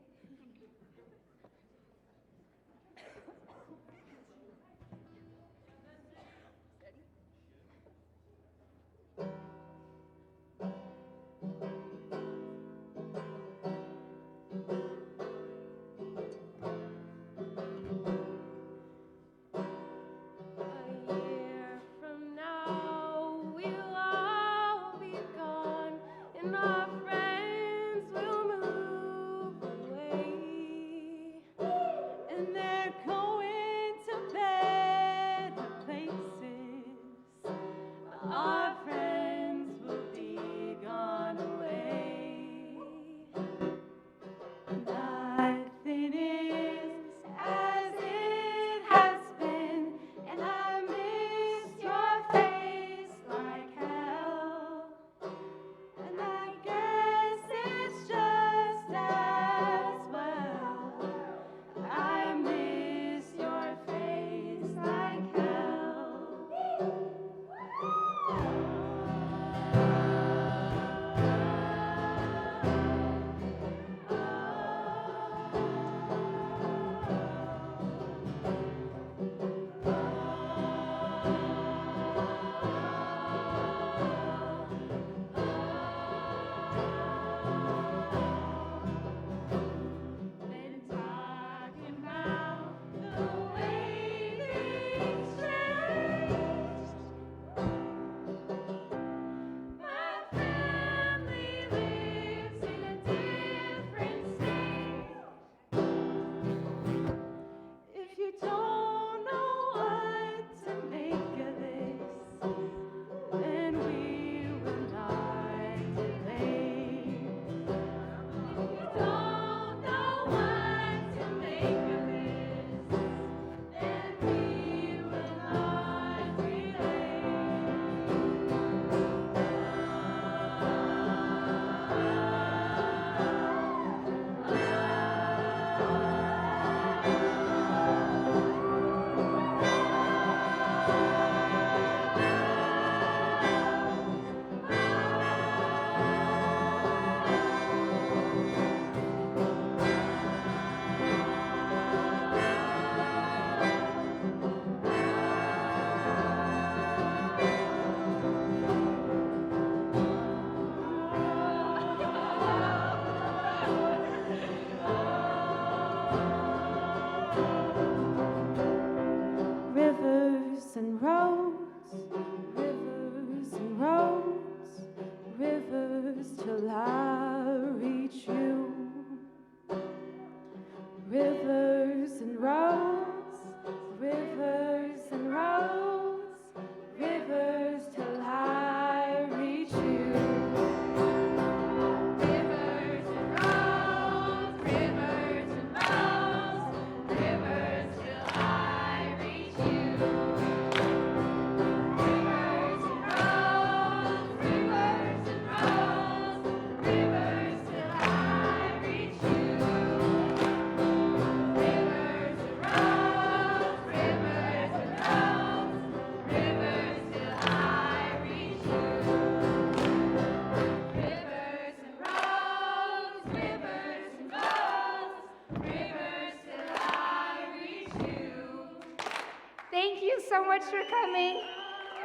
so much for coming.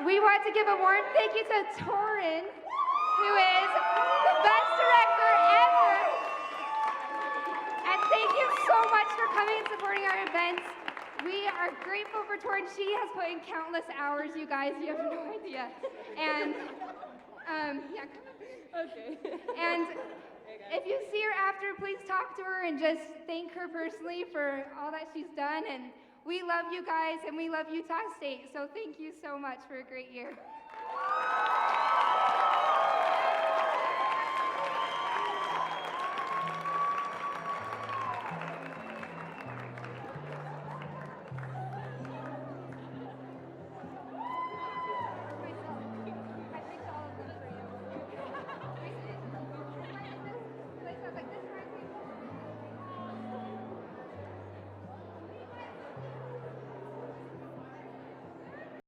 We want to give a warm thank you to Torin, who is the best director ever. And thank you so much for coming and supporting our events. We are grateful for Torin. She has put in countless hours, you guys. You have no idea. And, yeah. Okay. And if you see her after, please talk to her and just thank her personally for all that she's done. And we love you guys, and we love Utah State. So thank you so much for a great year.